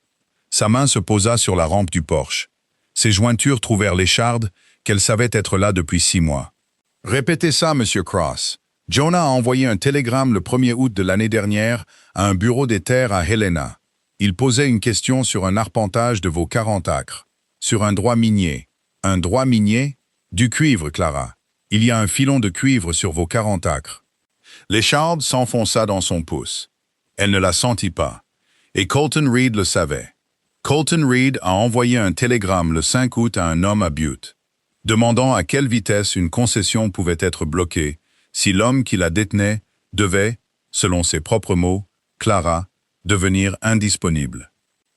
Sa main se posa sur la rampe du porche. Ses jointures trouvèrent l'écharde qu'elle savait être là depuis 6 mois. Répétez ça, Monsieur Cross. Jonah a envoyé un télégramme le 1er août de l'année dernière à un bureau des terres à Helena. Il posait une question sur un arpentage de vos 40 acres. Sur un droit minier. Un droit minier? Du cuivre, Clara. Il y a un filon de cuivre sur vos 40 acres. L'écharde s'enfonça dans son pouce. Elle ne la sentit pas. Et Colton Reed le savait. Colton Reed a envoyé un télégramme le 5 août à un homme à Butte, demandant à quelle vitesse une concession pouvait être bloquée si l'homme qui la détenait devait, selon ses propres mots, Clara, devenir indisponible.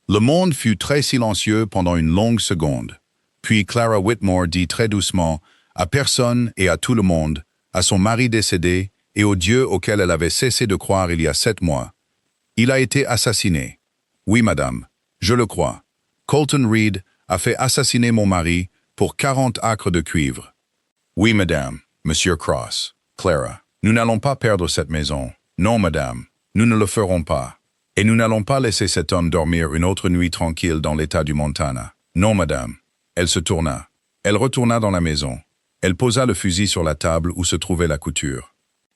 Le monde fut très silencieux pendant une longue seconde. Puis Clara Whitmore dit très doucement, à personne et à tout le monde, à son mari décédé et au Dieu auquel elle avait cessé de croire il y a 7 mois. Il a été assassiné. Oui, madame, je le crois. Colton Reed a fait assassiner mon mari pour 40 acres de cuivre. Oui, madame, Monsieur Cross, Clara, nous n'allons pas perdre cette maison. Non, madame, nous ne le ferons pas. Et nous n'allons pas laisser cet homme dormir une autre nuit tranquille dans l'état du Montana. Non, madame. Elle se tourna. Elle retourna dans la maison. Elle posa le fusil sur la table où se trouvait la couture.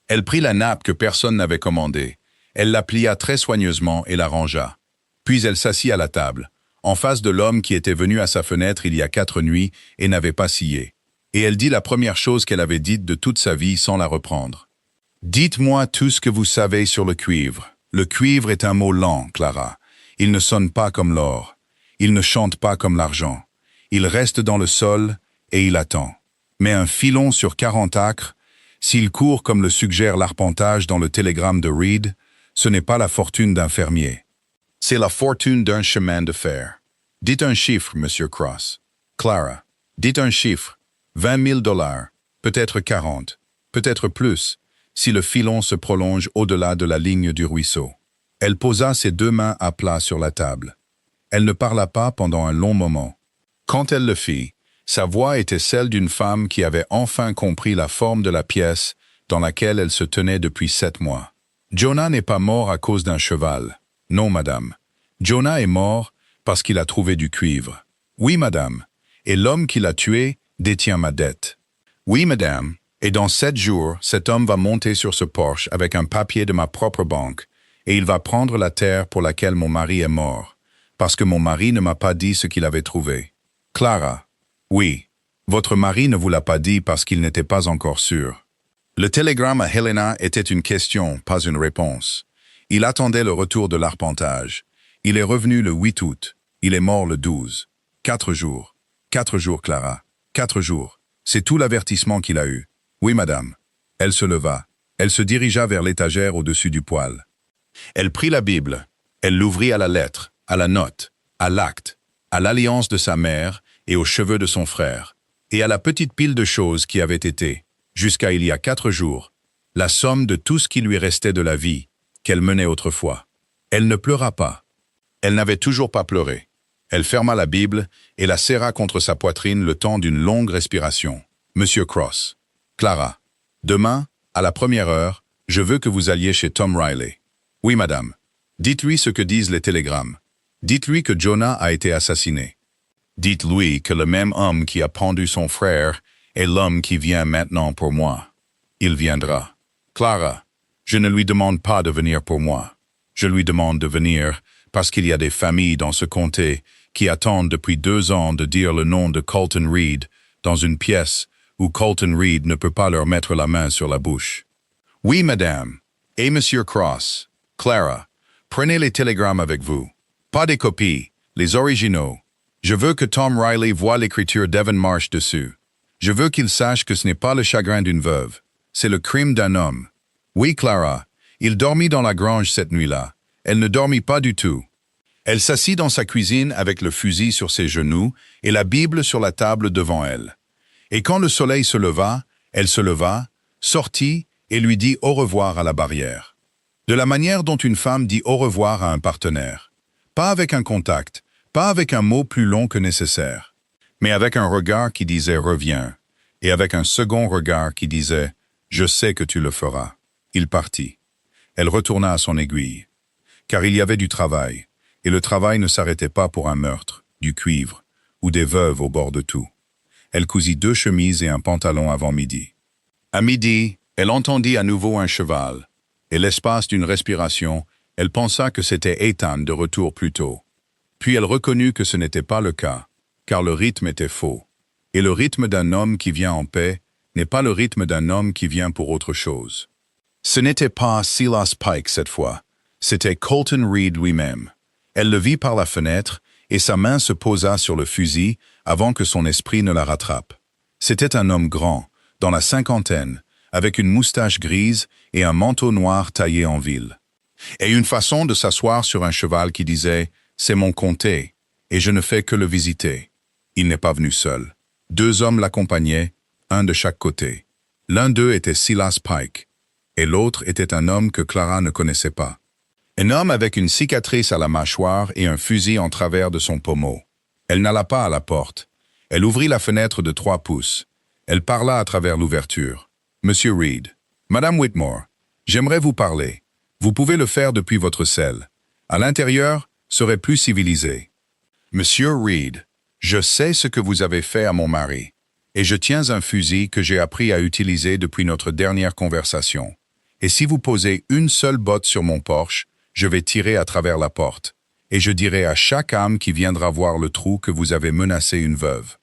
Elle prit la nappe que personne n'avait commandée. Elle la plia très soigneusement et la rangea. Puis elle s'assit à la table, en face de l'homme qui était venu à sa fenêtre il y a 4 nuits et n'avait pas scié. Et elle dit la première chose qu'elle avait dite de toute sa vie sans la reprendre. « Dites-moi tout ce que vous savez sur le cuivre. Le cuivre est un mot lent, Clara. Il ne sonne pas comme l'or. Il ne chante pas comme l'argent. Il reste dans le sol et il attend. Mais un filon sur 40 acres, s'il court comme le suggère l'arpentage dans le télégramme de Reed, ce n'est pas la fortune d'un fermier. C'est la fortune d'un chemin de fer. Dites un chiffre, Monsieur Cross. Clara, dites un chiffre. 20 000 $, peut-être 40, peut-être plus, si le filon se prolonge au-delà de la ligne du ruisseau. Elle posa ses 2 mains à plat sur la table. Elle ne parla pas pendant un long moment. Quand elle le fit, sa voix était celle d'une femme qui avait enfin compris la forme de la pièce dans laquelle elle se tenait depuis 7 mois. Jonah n'est pas mort à cause d'un cheval. Non, madame. Jonah est mort parce qu'il a trouvé du cuivre. Oui, madame. Et l'homme qui l'a tué détient ma dette. Oui, madame. Et dans 7 jours, cet homme va monter sur ce Porsche avec un papier de ma propre banque, et il va prendre la terre pour laquelle mon mari est mort, parce que mon mari ne m'a pas dit ce qu'il avait trouvé. Clara, oui, votre mari ne vous l'a pas dit parce qu'il n'était pas encore sûr. Le télégramme à Helena était une question, pas une réponse. Il attendait le retour de l'arpentage. Il est revenu le 8 août. Il est mort le 12. 4 jours. 4 jours, Clara. 4 jours. C'est tout l'avertissement qu'il a eu. Oui, madame. Elle se leva. Elle se dirigea vers l'étagère au-dessus du poêle. Elle prit la Bible. Elle l'ouvrit à la lettre, à la note, à l'acte, à l'alliance de sa mère et aux cheveux de son frère, et à la petite pile de choses qui avaient été, jusqu'à il y a 4 jours, la somme de tout ce qui lui restait de la vie qu'elle menait autrefois. Elle ne pleura pas. Elle n'avait toujours pas pleuré. Elle ferma la Bible et la serra contre sa poitrine le temps d'une longue respiration. Monsieur Cross. Clara. Demain, à la première heure, je veux que vous alliez chez Tom Riley. Oui, madame. Dites-lui ce que disent les télégrammes. Dites-lui que Jonah a été assassiné. Dites-lui que le même homme qui a pendu son frère est l'homme qui vient maintenant pour moi. Il viendra. Clara, je ne lui demande pas de venir pour moi. Je lui demande de venir parce qu'il y a des familles dans ce comté qui attendent depuis 2 ans de dire le nom de Colton Reed dans une pièce où Colton Reed ne peut pas leur mettre la main sur la bouche. Oui, madame. Et monsieur Cross. Clara, prenez les télégrammes avec vous. Pas des copies, les originaux. Je veux que Tom Riley voie l'écriture d'Evan Marsh dessus. Je veux qu'il sache que ce n'est pas le chagrin d'une veuve. C'est le crime d'un homme. Oui, Clara, il dormit dans la grange cette nuit-là. Elle ne dormit pas du tout. Elle s'assit dans sa cuisine avec le fusil sur ses genoux et la Bible sur la table devant elle. Et quand le soleil se leva, elle se leva, sortit et lui dit au revoir à la barrière. De la manière dont une femme dit au revoir à un partenaire. Pas avec un contact, pas avec un mot plus long que nécessaire, mais avec un regard qui disait « reviens » et avec un second regard qui disait « je sais que tu le feras ». Il partit. Elle retourna à son aiguille. Car il y avait du travail, et le travail ne s'arrêtait pas pour un meurtre, du cuivre, ou des veuves au bord de tout. Elle cousit 2 chemises et un pantalon avant midi. À midi, elle entendit à nouveau un cheval, et l'espace d'une respiration, elle pensa que c'était Ethan de retour plus tôt. Puis elle reconnut que ce n'était pas le cas, car le rythme était faux. Et le rythme d'un homme qui vient en paix n'est pas le rythme d'un homme qui vient pour autre chose. Ce n'était pas Silas Pike cette fois, c'était Colton Reed lui-même. Elle le vit par la fenêtre, et sa main se posa sur le fusil avant que son esprit ne la rattrape. C'était un homme grand, dans la 50aine, avec une moustache grise et un manteau noir taillé en ville. Et une façon de s'asseoir sur un cheval qui disait « C'est mon comté, et je ne fais que le visiter ». Il n'est pas venu seul. 2 hommes l'accompagnaient, un de chaque côté. L'un d'eux était Silas Pike, et l'autre était un homme que Clara ne connaissait pas. Un homme avec une cicatrice à la mâchoire et un fusil en travers de son pommeau. Elle n'alla pas à la porte. Elle ouvrit la fenêtre de 3 pouces. Elle parla à travers l'ouverture. « Monsieur Reed, Madame Whitmore, j'aimerais vous parler. Vous pouvez le faire depuis votre selle. À l'intérieur, serait plus civilisé. Monsieur Reed, je sais ce que vous avez fait à mon mari, et je tiens un fusil que j'ai appris à utiliser depuis notre dernière conversation. Et si vous posez une seule botte sur mon Porsche, je vais tirer à travers la porte, et je dirai à chaque âme qui viendra voir le trou que vous avez menacé une veuve.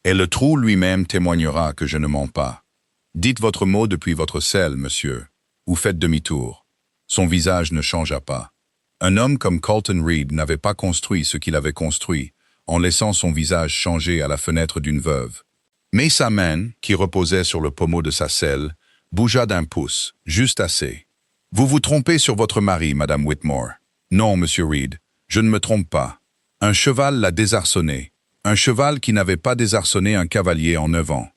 Et le trou lui-même témoignera que je ne mens pas. Dites votre mot depuis votre selle, monsieur, ou faites demi-tour. » Son visage ne changea pas. Un homme comme Colton Reed n'avait pas construit ce qu'il avait construit, en laissant son visage changer à la fenêtre d'une veuve. Mais sa main, qui reposait sur le pommeau de sa selle, bougea d'1 pouce, juste assez. « Vous vous trompez sur votre mari, Madame Whitmore. »« Non, Monsieur Reed, je ne me trompe pas. Un cheval l'a désarçonné. Un cheval qui n'avait pas désarçonné un cavalier en 9 ans.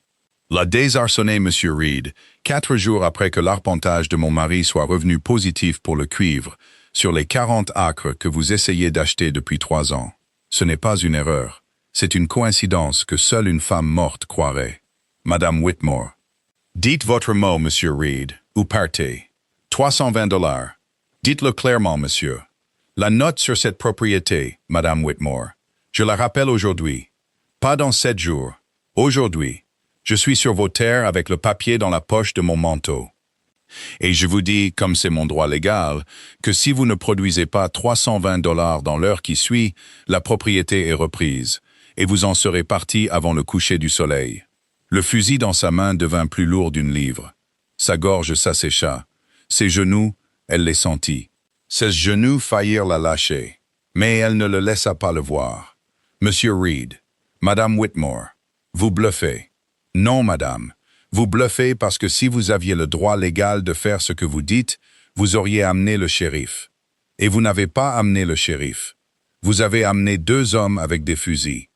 L'a désarçonné, Monsieur Reed, 4 jours après que l'arpentage de mon mari soit revenu positif pour le cuivre, sur les 40 acres que vous essayez d'acheter depuis 3 ans. Ce n'est pas une erreur. C'est une coïncidence que seule une femme morte croirait. Madame Whitmore. Dites votre mot, Monsieur Reed, ou partez. 320 $. Dites-le clairement, monsieur. La note sur cette propriété, Madame Whitmore, je la rappelle aujourd'hui. Pas dans 7 jours. Aujourd'hui. Je suis sur vos terres avec le papier dans la poche de mon manteau. Et je vous dis, comme c'est mon droit légal, que si vous ne produisez pas 320 $ dans l'heure qui suit, la propriété est reprise, et vous en serez parti avant le coucher du soleil. Le fusil dans sa main devint plus lourd d'une livre. Sa gorge s'assécha. Ses genoux, elle les sentit. Ses genoux faillirent la lâcher. Mais elle ne le laissa pas le voir. Monsieur Reed, Madame Whitmore, vous bluffez. Non, madame. Vous bluffez parce que si vous aviez le droit légal de faire ce que vous dites, vous auriez amené le shérif. Et vous n'avez pas amené le shérif. Vous avez amené 2 hommes avec des fusils.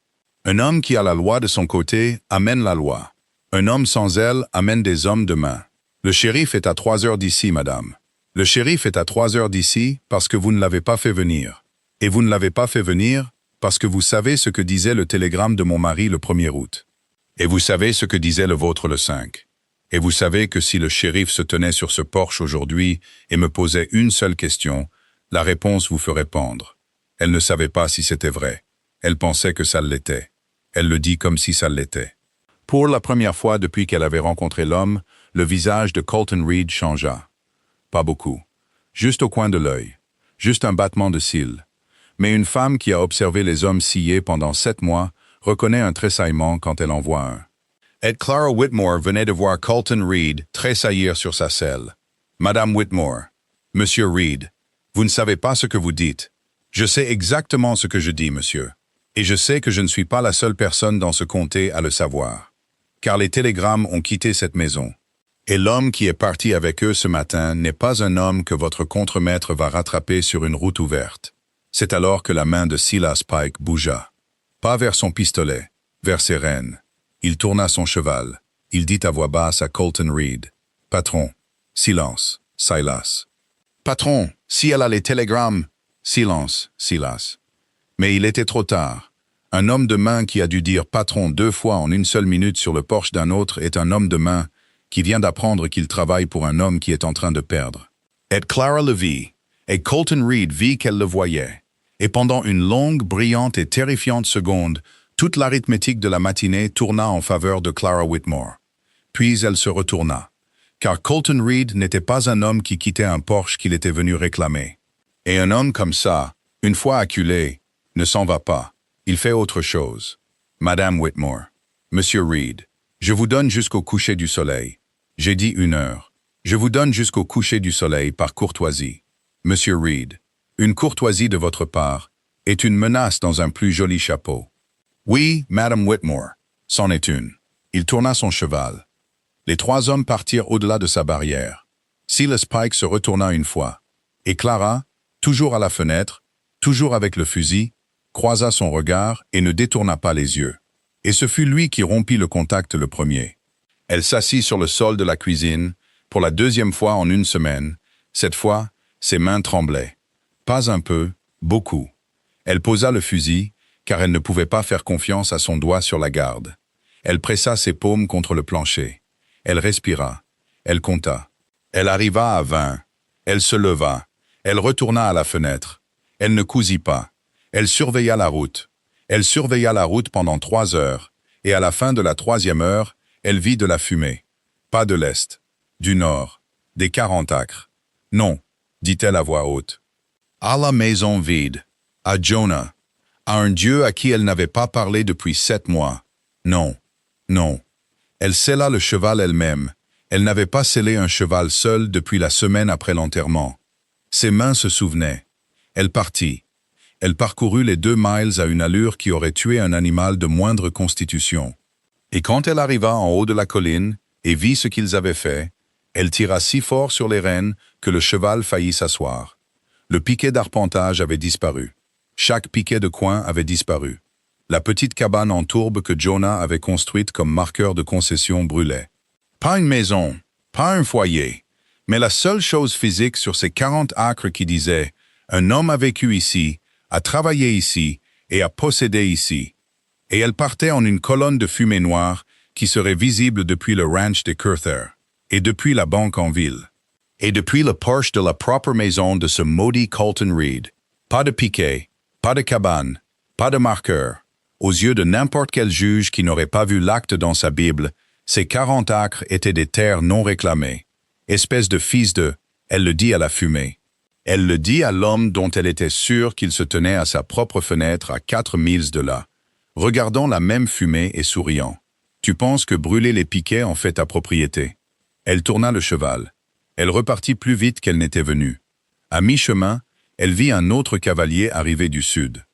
Un homme qui a la loi de son côté amène la loi. Un homme sans elle amène des hommes de main. Le shérif est à 3 heures d'ici, madame. Le shérif est à 3 heures d'ici parce que vous ne l'avez pas fait venir. Et vous ne l'avez pas fait venir parce que vous savez ce que disait le télégramme de mon mari le 1er août. Et vous savez ce que disait le vôtre le 5. Et vous savez que si le shérif se tenait sur ce porche aujourd'hui et me posait une seule question, la réponse vous ferait pendre. Elle ne savait pas si c'était vrai. Elle pensait que ça l'était. Elle le dit comme si ça l'était. Pour la première fois depuis qu'elle avait rencontré l'homme, le visage de Colton Reed changea. Pas beaucoup. Juste au coin de l'œil. Juste un battement de cils. Mais une femme qui a observé les hommes scier pendant 7 mois reconnaît un tressaillement quand elle en voit un. Et Clara Whitmore venait de voir Colton Reed tressaillir sur sa selle. Madame Whitmore, Monsieur Reed, vous ne savez pas ce que vous dites. Je sais exactement ce que je dis, monsieur. Et je sais que je ne suis pas la seule personne dans ce comté à le savoir. Car les télégrammes ont quitté cette maison. Et l'homme qui est parti avec eux ce matin n'est pas un homme que votre contremaître va rattraper sur une route ouverte. C'est alors que la main de Silas Pike bougea. Pas vers son pistolet, vers ses rênes. Il tourna son cheval. Il dit à voix basse à Colton Reed. « Patron, silence, Silas. »« Patron, si elle a les télégrammes. »« Silence, Silas. » Mais il était trop tard. Un homme de main qui a dû dire « patron » 2 fois en une seule minute sur le porche d'un autre est un homme de main qui vient d'apprendre qu'il travaille pour un homme qui est en train de perdre. Et Clara le vit, et Colton Reed vit qu'elle le voyait. Et pendant une longue, brillante et terrifiante seconde, toute l'arithmétique de la matinée tourna en faveur de Clara Whitmore. Puis elle se retourna, car Colton Reed n'était pas un homme qui quittait un porche qu'il était venu réclamer. Et un homme comme ça, une fois acculé, ne s'en va pas. Il fait autre chose. Madame Whitmore, Monsieur Reed, je vous donne jusqu'au coucher du soleil. J'ai dit 1 heure. Je vous donne jusqu'au coucher du soleil par courtoisie. Monsieur Reed, une courtoisie de votre part est une menace dans un plus joli chapeau. Oui, Madame Whitmore, c'en est une. Il tourna son cheval. Les 3 hommes partirent au-delà de sa barrière. Silas Pike se retourna une fois. Et Clara, toujours à la fenêtre, toujours avec le fusil, croisa son regard et ne détourna pas les yeux. Et ce fut lui qui rompit le contact le premier. Elle s'assit sur le sol de la cuisine, pour la 2e fois en 1 semaine. Cette fois, ses mains tremblaient. Pas un peu, beaucoup. Elle posa le fusil, car elle ne pouvait pas faire confiance à son doigt sur la garde. Elle pressa ses paumes contre le plancher. Elle respira. Elle compta. Elle arriva à 20. Elle se leva. Elle retourna à la fenêtre. Elle ne cousit pas. Elle surveilla la route. Elle surveilla la route pendant 3 heures, et à la fin de la 3e heure, elle vit de la fumée. Pas de l'Est. Du Nord. Des 40 acres. Non, dit-elle à voix haute. À la maison vide. À Jonah. À un Dieu à qui elle n'avait pas parlé depuis 7 mois. Non. Non. Elle scella le cheval elle-même. Elle n'avait pas scellé un cheval seul depuis la semaine après l'enterrement. Ses mains se souvenaient. Elle partit. Elle parcourut les 2 miles à une allure qui aurait tué un animal de moindre constitution. Et quand elle arriva en haut de la colline et vit ce qu'ils avaient fait, elle tira si fort sur les rênes que le cheval faillit s'asseoir. Le piquet d'arpentage avait disparu. Chaque piquet de coin avait disparu. La petite cabane en tourbe que Jonah avait construite comme marqueur de concession brûlait. Pas une maison, pas un foyer, mais la seule chose physique sur ces 40 acres qui disait « Un homme a vécu ici, a travaillé ici et a possédé ici ». Et elle partait en une colonne de fumée noire qui serait visible depuis le ranch de Curther, et depuis la banque en ville, et depuis le porche de la propre maison de ce maudit Colton Reed. Pas de piquet, pas de cabane, pas de marqueur. Aux yeux de n'importe quel juge qui n'aurait pas vu l'acte dans sa Bible, Ces 40 acres étaient des terres non réclamées. Espèce de fils de, elle le dit à la fumée. Elle le dit à l'homme dont elle était sûre qu'il se tenait à sa propre fenêtre à 4 milles de là, regardant la même fumée et souriant. Tu penses que brûler les piquets en fait ta propriété? Elle tourna le cheval. Elle repartit plus vite qu'elle n'était venue. À mi-chemin, elle vit un autre cavalier arriver du sud.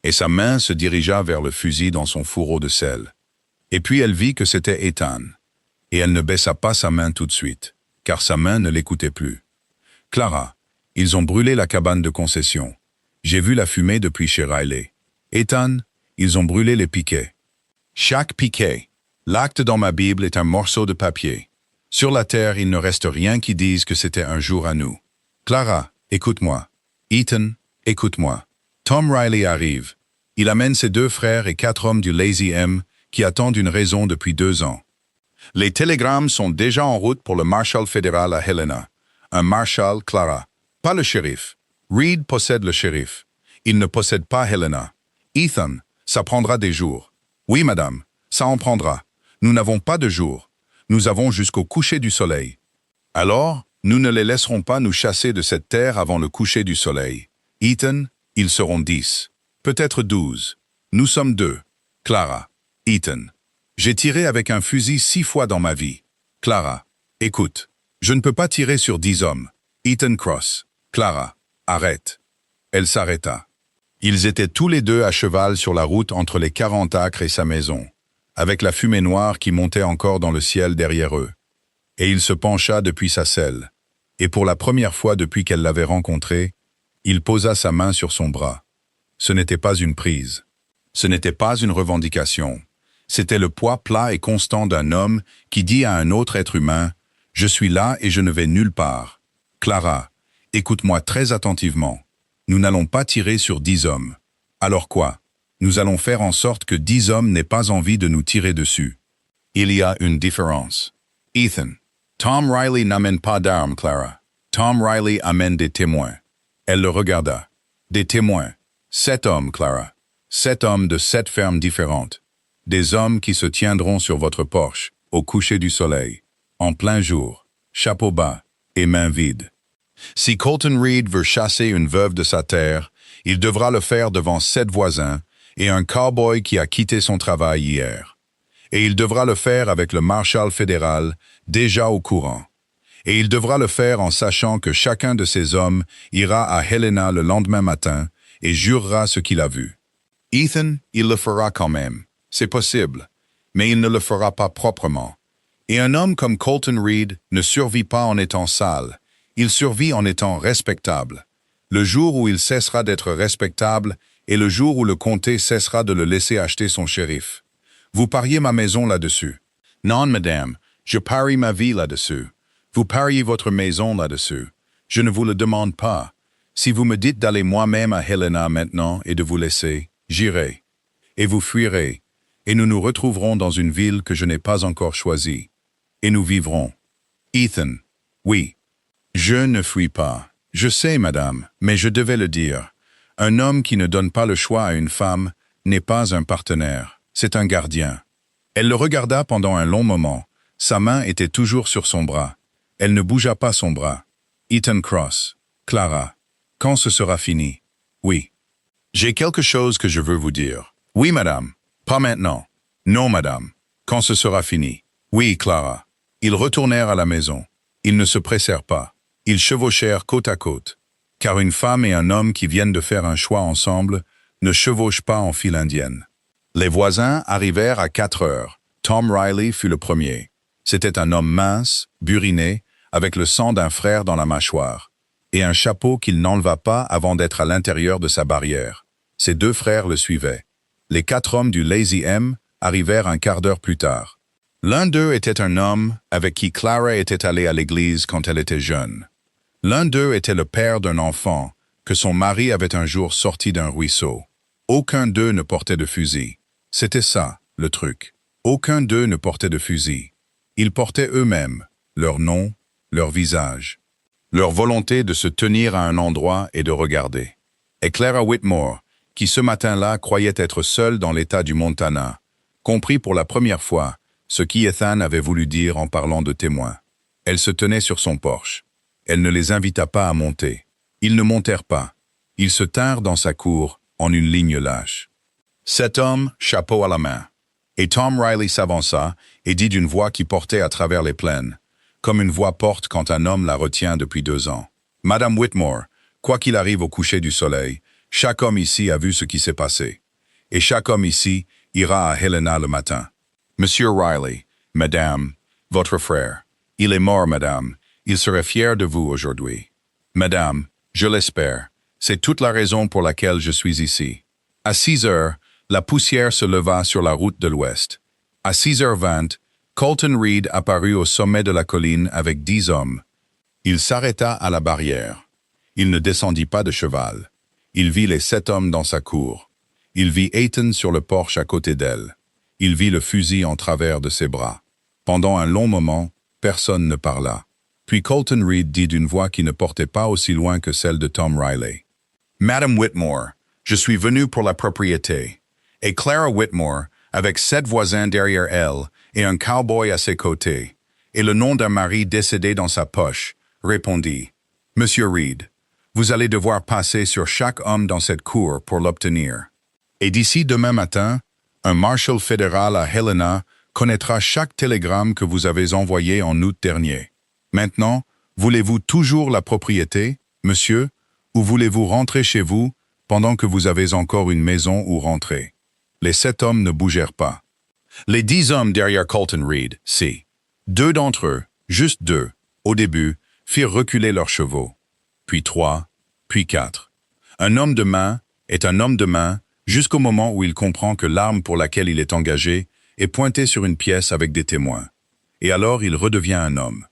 Et sa main se dirigea vers le fusil dans son fourreau de sel. Et puis elle vit que c'était Ethan. Et elle ne baissa pas sa main tout de suite, car sa main ne l'écoutait plus. Clara, ils ont brûlé la cabane de concession. J'ai vu la fumée depuis chez Riley. Ethan, ils ont brûlé les piquets. Chaque piquet. L'acte dans ma Bible est un morceau de papier. Sur la terre, il ne reste rien qui dise que c'était un jour à nous. Clara, écoute-moi. Ethan, écoute-moi. Tom Riley arrive. Il amène ses 2 frères et 4 hommes du Lazy M qui attendent une raison depuis 2 ans. Les télégrammes sont déjà en route pour le marshal fédéral à Helena. Un marshal, Clara. Pas le shérif. Reed possède le shérif. Il ne possède pas Helena. Ethan, ça prendra des jours. Oui, madame, ça en prendra. Nous n'avons pas de jours. Nous avons jusqu'au coucher du soleil. Alors, nous ne les laisserons pas nous chasser de cette terre avant le coucher du soleil. Ethan, ils seront 10. Peut-être 12. Nous sommes 2. Clara. Ethan. J'ai tiré avec un fusil 6 fois dans ma vie. Clara. Écoute. Je ne peux pas tirer sur 10 hommes. Ethan Cross. Clara. Arrête. Elle s'arrêta. Ils étaient tous les 2 à cheval sur la route entre les 40 acres et sa maison, avec la fumée noire qui montait encore dans le ciel derrière eux. Et il se pencha depuis sa selle. Et pour la première fois depuis qu'elle l'avait rencontré, il posa sa main sur son bras. Ce n'était pas une prise. Ce n'était pas une revendication. C'était le poids plat et constant d'un homme qui dit à un autre être humain « Je suis là et je ne vais nulle part. Clara, écoute-moi très attentivement. Nous n'allons pas tirer sur 10 hommes. Alors quoi? Nous allons faire en sorte que 10 hommes n'aient pas envie de nous tirer dessus. Il y a une différence. Ethan, Tom Riley n'amène pas d'armes, Clara. Tom Riley amène des témoins. Elle le regarda. Des témoins. 7 hommes, Clara. 7 hommes de 7 fermes différentes. Des hommes qui se tiendront sur votre porche, au coucher du soleil, en plein jour, chapeau bas et mains vides. Si Colton Reed veut chasser une veuve de sa terre, il devra le faire devant 7 voisins et un cow-boy qui a quitté son travail hier. Et il devra le faire avec le marshal fédéral, déjà au courant. Et il devra le faire en sachant que chacun de ces hommes ira à Helena le lendemain matin et jurera ce qu'il a vu. Ethan, il le fera quand même. C'est possible, mais il ne le fera pas proprement. Et un homme comme Colton Reed ne survit pas en étant sale, il survit en étant respectable. Le jour où il cessera d'être respectable est le jour où le comté cessera de le laisser acheter son shérif. Vous pariez ma maison là-dessus. Non, madame, je parie ma vie là-dessus. Vous pariez votre maison là-dessus. Je ne vous le demande pas. Si vous me dites d'aller moi-même à Helena maintenant et de vous laisser, j'irai. Et vous fuirez. Et nous nous retrouverons dans une ville que je n'ai pas encore choisie. Et nous vivrons. Ethan. Oui. Je ne fuis pas. Je sais, madame, mais je devais le dire. Un homme qui ne donne pas le choix à une femme n'est pas un partenaire. C'est un gardien. Elle le regarda pendant un long moment. Sa main était toujours sur son bras. Elle ne bougea pas son bras. Ethan Cross. Clara. Quand ce sera fini? Oui. J'ai quelque chose que je veux vous dire. Oui, madame. Pas maintenant. Non, madame. Quand ce sera fini. Oui, Clara. Ils retournèrent à la maison. Ils ne se pressèrent pas. Ils chevauchèrent côte à côte. Car une femme et un homme qui viennent de faire un choix ensemble ne chevauchent pas en file indienne. Les voisins arrivèrent à 4 heures. Tom Riley fut le premier. C'était un homme mince, buriné, avec le sang d'un frère dans la mâchoire, et un chapeau qu'il n'enleva pas avant d'être à l'intérieur de sa barrière. Ses 2 frères le suivaient. Les 4 hommes du Lazy M arrivèrent un quart d'heure plus tard. L'un d'eux était un homme avec qui Clara était allée à l'église quand elle était jeune. L'un d'eux était le père d'un enfant que son mari avait un jour sorti d'un ruisseau. Aucun d'eux ne portait de fusil. C'était ça, le truc. Aucun d'eux ne portait de fusil. Ils portaient eux-mêmes leur nom, leur visage, leur volonté de se tenir à un endroit et de regarder. Et Clara Whitmore, qui ce matin-là croyait être seule dans l'État du Montana, comprit pour la première fois ce qu'Ethan avait voulu dire en parlant de témoins. Elle se tenait sur son porche. Elle ne les invita pas à monter. Ils ne montèrent pas. Ils se tinrent dans sa cour, en une ligne lâche. 7 hommes, chapeau à la main. Et Tom Riley s'avança et dit d'une voix qui portait à travers les plaines, comme une voix porte quand un homme la retient depuis 2 ans. « Madame Whitmore, quoi qu'il arrive au coucher du soleil, chaque homme ici a vu ce qui s'est passé. Et chaque homme ici ira à Helena le matin. Monsieur Riley, Madame, votre frère, il est mort, Madame. Il serait fier de vous aujourd'hui. Madame, je l'espère. C'est toute la raison pour laquelle je suis ici. » À 6 heures, la poussière se leva sur la route de l'Ouest. À 6h20, Colton Reed apparut au sommet de la colline avec 10 hommes. Il s'arrêta à la barrière. Il ne descendit pas de cheval. Il vit les 7 hommes dans sa cour. Il vit Ethan sur le porche à côté d'elle. Il vit le fusil en travers de ses bras. Pendant un long moment, personne ne parla. Puis Colton Reed dit d'une voix qui ne portait pas aussi loin que celle de Tom Riley. « Madame Whitmore, je suis venu pour la propriété. » Et Clara Whitmore, avec 7 voisins derrière elle et un cow-boy à ses côtés, et le nom d'un mari décédé dans sa poche, répondit « Monsieur Reed, vous allez devoir passer sur chaque homme dans cette cour pour l'obtenir. Et d'ici demain matin, un marshal fédéral à Helena connaîtra chaque télégramme que vous avez envoyé en août dernier. Maintenant, voulez-vous toujours la propriété, monsieur, ou voulez-vous rentrer chez vous pendant que vous avez encore une maison où rentrer? » Les 7 hommes ne bougèrent pas. Les 10 hommes derrière Colton Reed, si. 2 d'entre eux, juste 2, au début, firent reculer leurs chevaux. Puis 3, puis 4. Un homme de main est un homme de main jusqu'au moment où il comprend que l'arme pour laquelle il est engagé est pointée sur une pièce avec des témoins. Et alors il redevient un homme.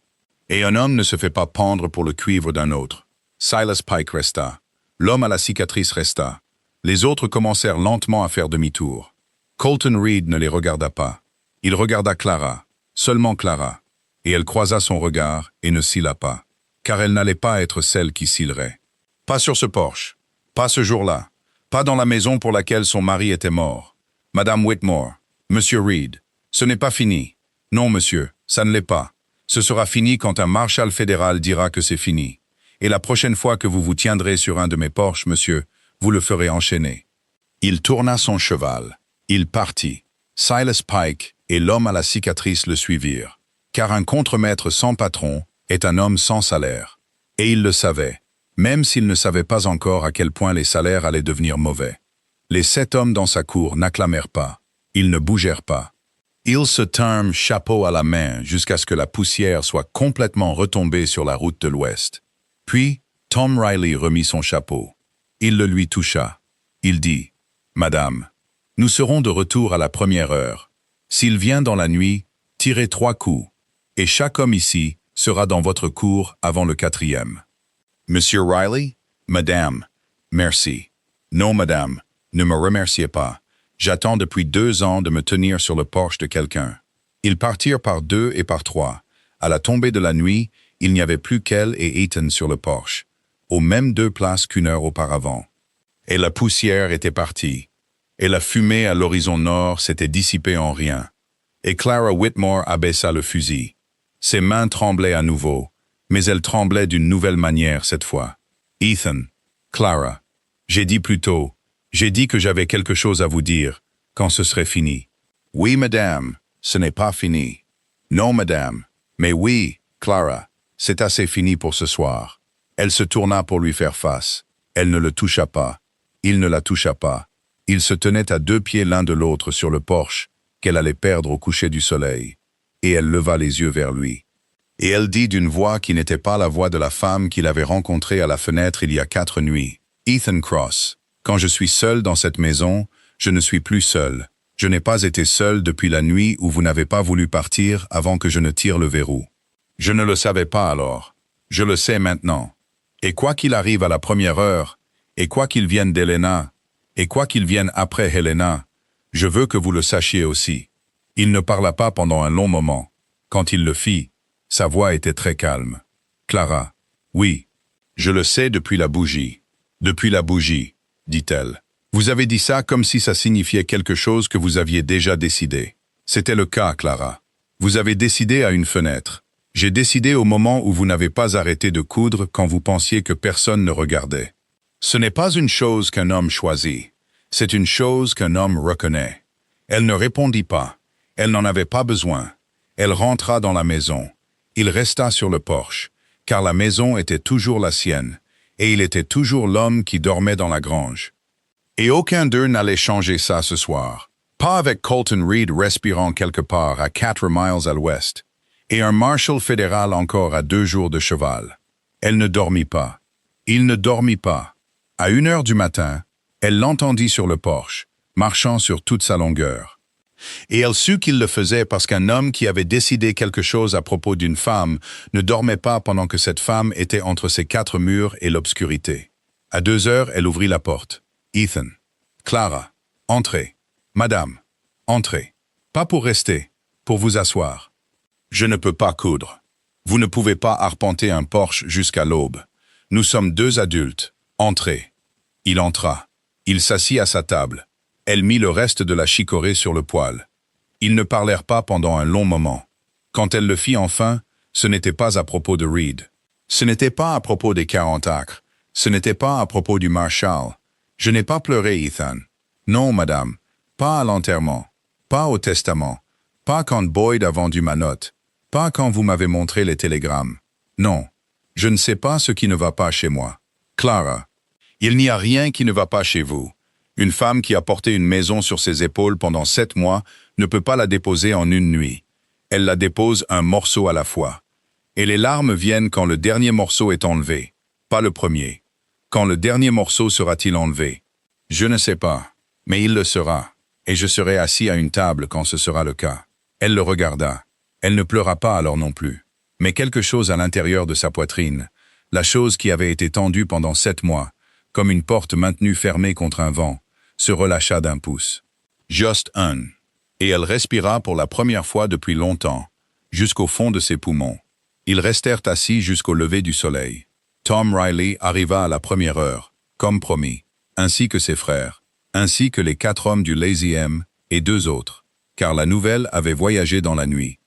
Et un homme ne se fait pas pendre pour le cuivre d'un autre. Silas Pike resta. L'homme à la cicatrice resta. Les autres commencèrent lentement à faire demi-tour. Colton Reed ne les regarda pas. Il regarda Clara, seulement Clara, et elle croisa son regard et ne cilla pas, car elle n'allait pas être celle qui cillerait. Pas sur ce porche, pas ce jour-là, pas dans la maison pour laquelle son mari était mort. Madame Whitmore, Monsieur Reed, ce n'est pas fini. Non, monsieur, ça ne l'est pas. Ce sera fini quand un marshal fédéral dira que c'est fini. Et la prochaine fois que vous vous tiendrez sur un de mes porches, monsieur, vous le ferez enchaîner. Il tourna son cheval. Il partit. Silas Pike et l'homme à la cicatrice le suivirent. Car un contremaître sans patron est un homme sans salaire. Et il le savait, même s'il ne savait pas encore à quel point les salaires allaient devenir mauvais. Les 7 hommes dans sa cour n'acclamèrent pas. Ils ne bougèrent pas. Ils se tinrent chapeau à la main jusqu'à ce que la poussière soit complètement retombée sur la route de l'Ouest. Puis, Tom Riley remit son chapeau. Il le lui toucha. Il dit, « Madame, nous serons de retour à la première heure. S'il vient dans la nuit, tirez 3 coups, et chaque homme ici sera dans votre cour avant le 4e. » Monsieur Riley, Madame, merci. Non, Madame, ne me remerciez pas. J'attends depuis 2 ans de me tenir sur le porche de quelqu'un. Ils partirent par 2 et par 3. À la tombée de la nuit, il n'y avait plus qu'elle et Ethan sur le porche, aux mêmes 2 places qu'1 heure auparavant. Et la poussière était partie, et la fumée à l'horizon nord s'était dissipée en rien. Et Clara Whitmore abaissa le fusil. Ses mains tremblaient à nouveau, mais elles tremblaient d'une nouvelle manière cette fois. « Ethan, Clara, j'ai dit plus tôt, j'ai dit que j'avais quelque chose à vous dire, quand ce serait fini. »« Oui, madame, ce n'est pas fini. »« Non, madame, mais oui, Clara, c'est assez fini pour ce soir. » Elle se tourna pour lui faire face. Elle ne le toucha pas. Il ne la toucha pas. Ils se tenaient à 2 pieds l'un de l'autre sur le porche, qu'elle allait perdre au coucher du soleil. Et elle leva les yeux vers lui. Et elle dit d'une voix qui n'était pas la voix de la femme qu'il avait rencontrée à la fenêtre il y a 4 nuits. « Ethan Cross, quand je suis seul dans cette maison, je ne suis plus seul. Je n'ai pas été seul depuis la nuit où vous n'avez pas voulu partir avant que je ne tire le verrou. Je ne le savais pas alors. Je le sais maintenant. Et quoi qu'il arrive à la première heure, et quoi qu'il vienne d'Helena, et quoi qu'il vienne après Helena, je veux que vous le sachiez aussi. » Il ne parla pas pendant un long moment. Quand il le fit, sa voix était très calme. « Clara, oui, je le sais depuis la bougie. Depuis la bougie, dit-elle. Vous avez dit ça comme si ça signifiait quelque chose que vous aviez déjà décidé. C'était le cas, Clara. Vous avez décidé à une fenêtre. J'ai décidé au moment où vous n'avez pas arrêté de coudre quand vous pensiez que personne ne regardait. Ce n'est pas une chose qu'un homme choisit. C'est une chose qu'un homme reconnaît. Elle ne répondit pas. Elle n'en avait pas besoin. Elle rentra dans la maison. Il resta sur le porche, car la maison était toujours la sienne, et il était toujours l'homme qui dormait dans la grange. Et aucun d'eux n'allait changer ça ce soir. Pas avec Colton Reed respirant quelque part à 4 miles à l'ouest, et un marshal fédéral encore à 2 jours de cheval. Elle ne dormit pas. Il ne dormit pas. À 1 heure du matin, elle l'entendit sur le porche, marchant sur toute sa longueur. Et elle sut qu'il le faisait parce qu'un homme qui avait décidé quelque chose à propos d'une femme ne dormait pas pendant que cette femme était entre ces 4 murs et l'obscurité. À 2 heures, elle ouvrit la porte. Ethan. Clara. Entrez. Madame. Entrez. Pas pour rester, pour vous asseoir. Je ne peux pas coudre. Vous ne pouvez pas arpenter un porche jusqu'à l'aube. Nous sommes 2 adultes. Entrez. Il entra. Il s'assit à sa table. Elle mit le reste de la chicorée sur le poêle. Ils ne parlèrent pas pendant un long moment. Quand elle le fit enfin, ce n'était pas à propos de Reed. Ce n'était pas à propos des 40 acres. Ce n'était pas à propos du Marshal. Je n'ai pas pleuré, Ethan. Non, madame. Pas à l'enterrement. Pas au testament. Pas quand Boyd a vendu ma note. Pas quand vous m'avez montré les télégrammes. Non. Je ne sais pas ce qui ne va pas chez moi. Clara. Il n'y a rien qui ne va pas chez vous. Une femme qui a porté une maison sur ses épaules pendant 7 mois ne peut pas la déposer en une nuit. Elle la dépose un morceau à la fois. Et les larmes viennent quand le dernier morceau est enlevé, pas le premier. Quand le dernier morceau sera-t-il enlevé? Je ne sais pas, mais il le sera, et je serai assis à une table quand ce sera le cas. Elle le regarda. Elle ne pleura pas alors non plus. Mais quelque chose à l'intérieur de sa poitrine, la chose qui avait été tendue pendant 7 mois, comme une porte maintenue fermée contre un vent, se relâcha d'un pouce. Juste un. Et elle respira pour la première fois depuis longtemps, jusqu'au fond de ses poumons. Ils restèrent assis jusqu'au lever du soleil. Tom Riley arriva à la première heure, comme promis, ainsi que ses frères, ainsi que les 4 hommes du Lazy M et 2 autres, car la nouvelle avait voyagé dans la nuit.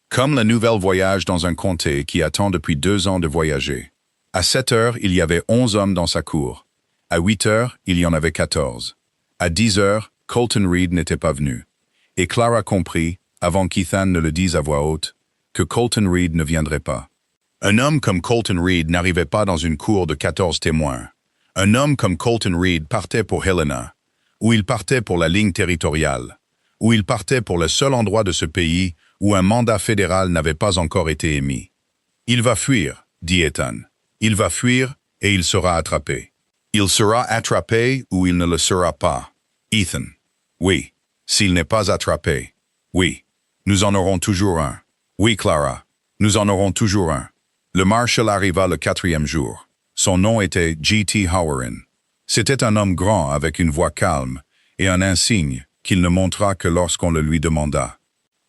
Comme la nouvelle voyage dans un comté qui attend depuis 2 ans de voyager. À 7 heures, il y avait 11 hommes dans sa cour. À 8 heures, il y en avait 14. À 10 heures, Colton Reed n'était pas venu. Et Clara comprit, avant qu'Ethan ne le dise à voix haute, que Colton Reed ne viendrait pas. Un homme comme Colton Reed n'arrivait pas dans une cour de 14 témoins. Un homme comme Colton Reed partait pour Helena, ou il partait pour la ligne territoriale, ou il partait pour le seul endroit de ce pays où un mandat fédéral n'avait pas encore été émis. Il va fuir, dit Ethan. Il va fuir et il sera attrapé. Il sera attrapé ou il ne le sera pas. Ethan. Oui. S'il n'est pas attrapé. Oui. Nous en aurons toujours un. Oui, Clara. Nous en aurons toujours un. Le marshal arriva le 4e jour. Son nom était G.T. Howerin. C'était un homme grand avec une voix calme et un insigne qu'il ne montra que lorsqu'on le lui demanda.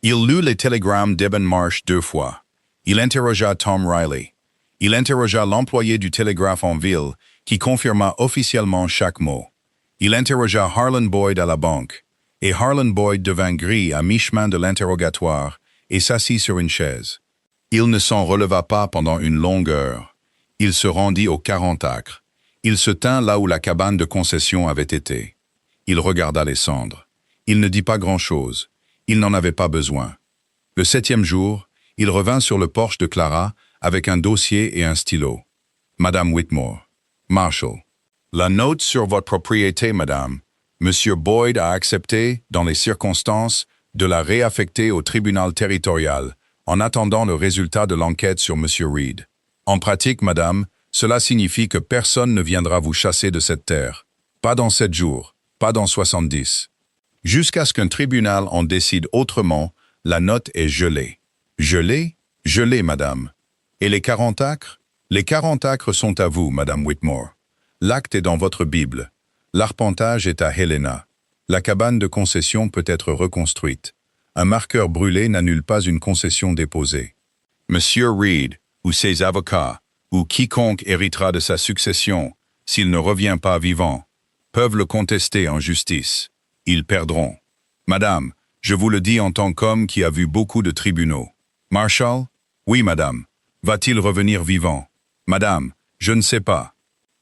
Il lut les télégrammes d'Eben Marsh 2 fois. Il interrogea Tom Riley. Il interrogea l'employé du télégraphe en ville qui confirma officiellement chaque mot. Il interrogea Harlan Boyd à la banque, et Harlan Boyd devint gris à mi-chemin de l'interrogatoire et s'assit sur une chaise. Il ne s'en releva pas pendant une longue heure. Il se rendit aux 40 acres. Il se tint là où la cabane de concession avait été. Il regarda les cendres. Il ne dit pas grand-chose. Il n'en avait pas besoin. Le 7e jour, il revint sur le porche de Clara avec un dossier et un stylo. Madame Whitmore. Marshal. La note sur votre propriété, madame. Monsieur Boyd a accepté, dans les circonstances, de la réaffecter au tribunal territorial, en attendant le résultat de l'enquête sur monsieur Reed. En pratique, madame, cela signifie que personne ne viendra vous chasser de cette terre. Pas dans 7 jours, pas dans 70. Jusqu'à ce qu'un tribunal en décide autrement, la note est gelée. Gelée? Gelée, madame. Et les 40 acres? Les 40 acres sont à vous, madame Whitmore. L'acte est dans votre Bible. L'arpentage est à Helena. La cabane de concession peut être reconstruite. Un marqueur brûlé n'annule pas une concession déposée. Monsieur Reed, ou ses avocats, ou quiconque héritera de sa succession, s'il ne revient pas vivant, peuvent le contester en justice. Ils perdront. Madame, Je vous le dis en tant qu'homme qui a vu beaucoup de tribunaux. Marshall? Oui, madame. Va-t-il revenir vivant? Madame, je ne sais pas.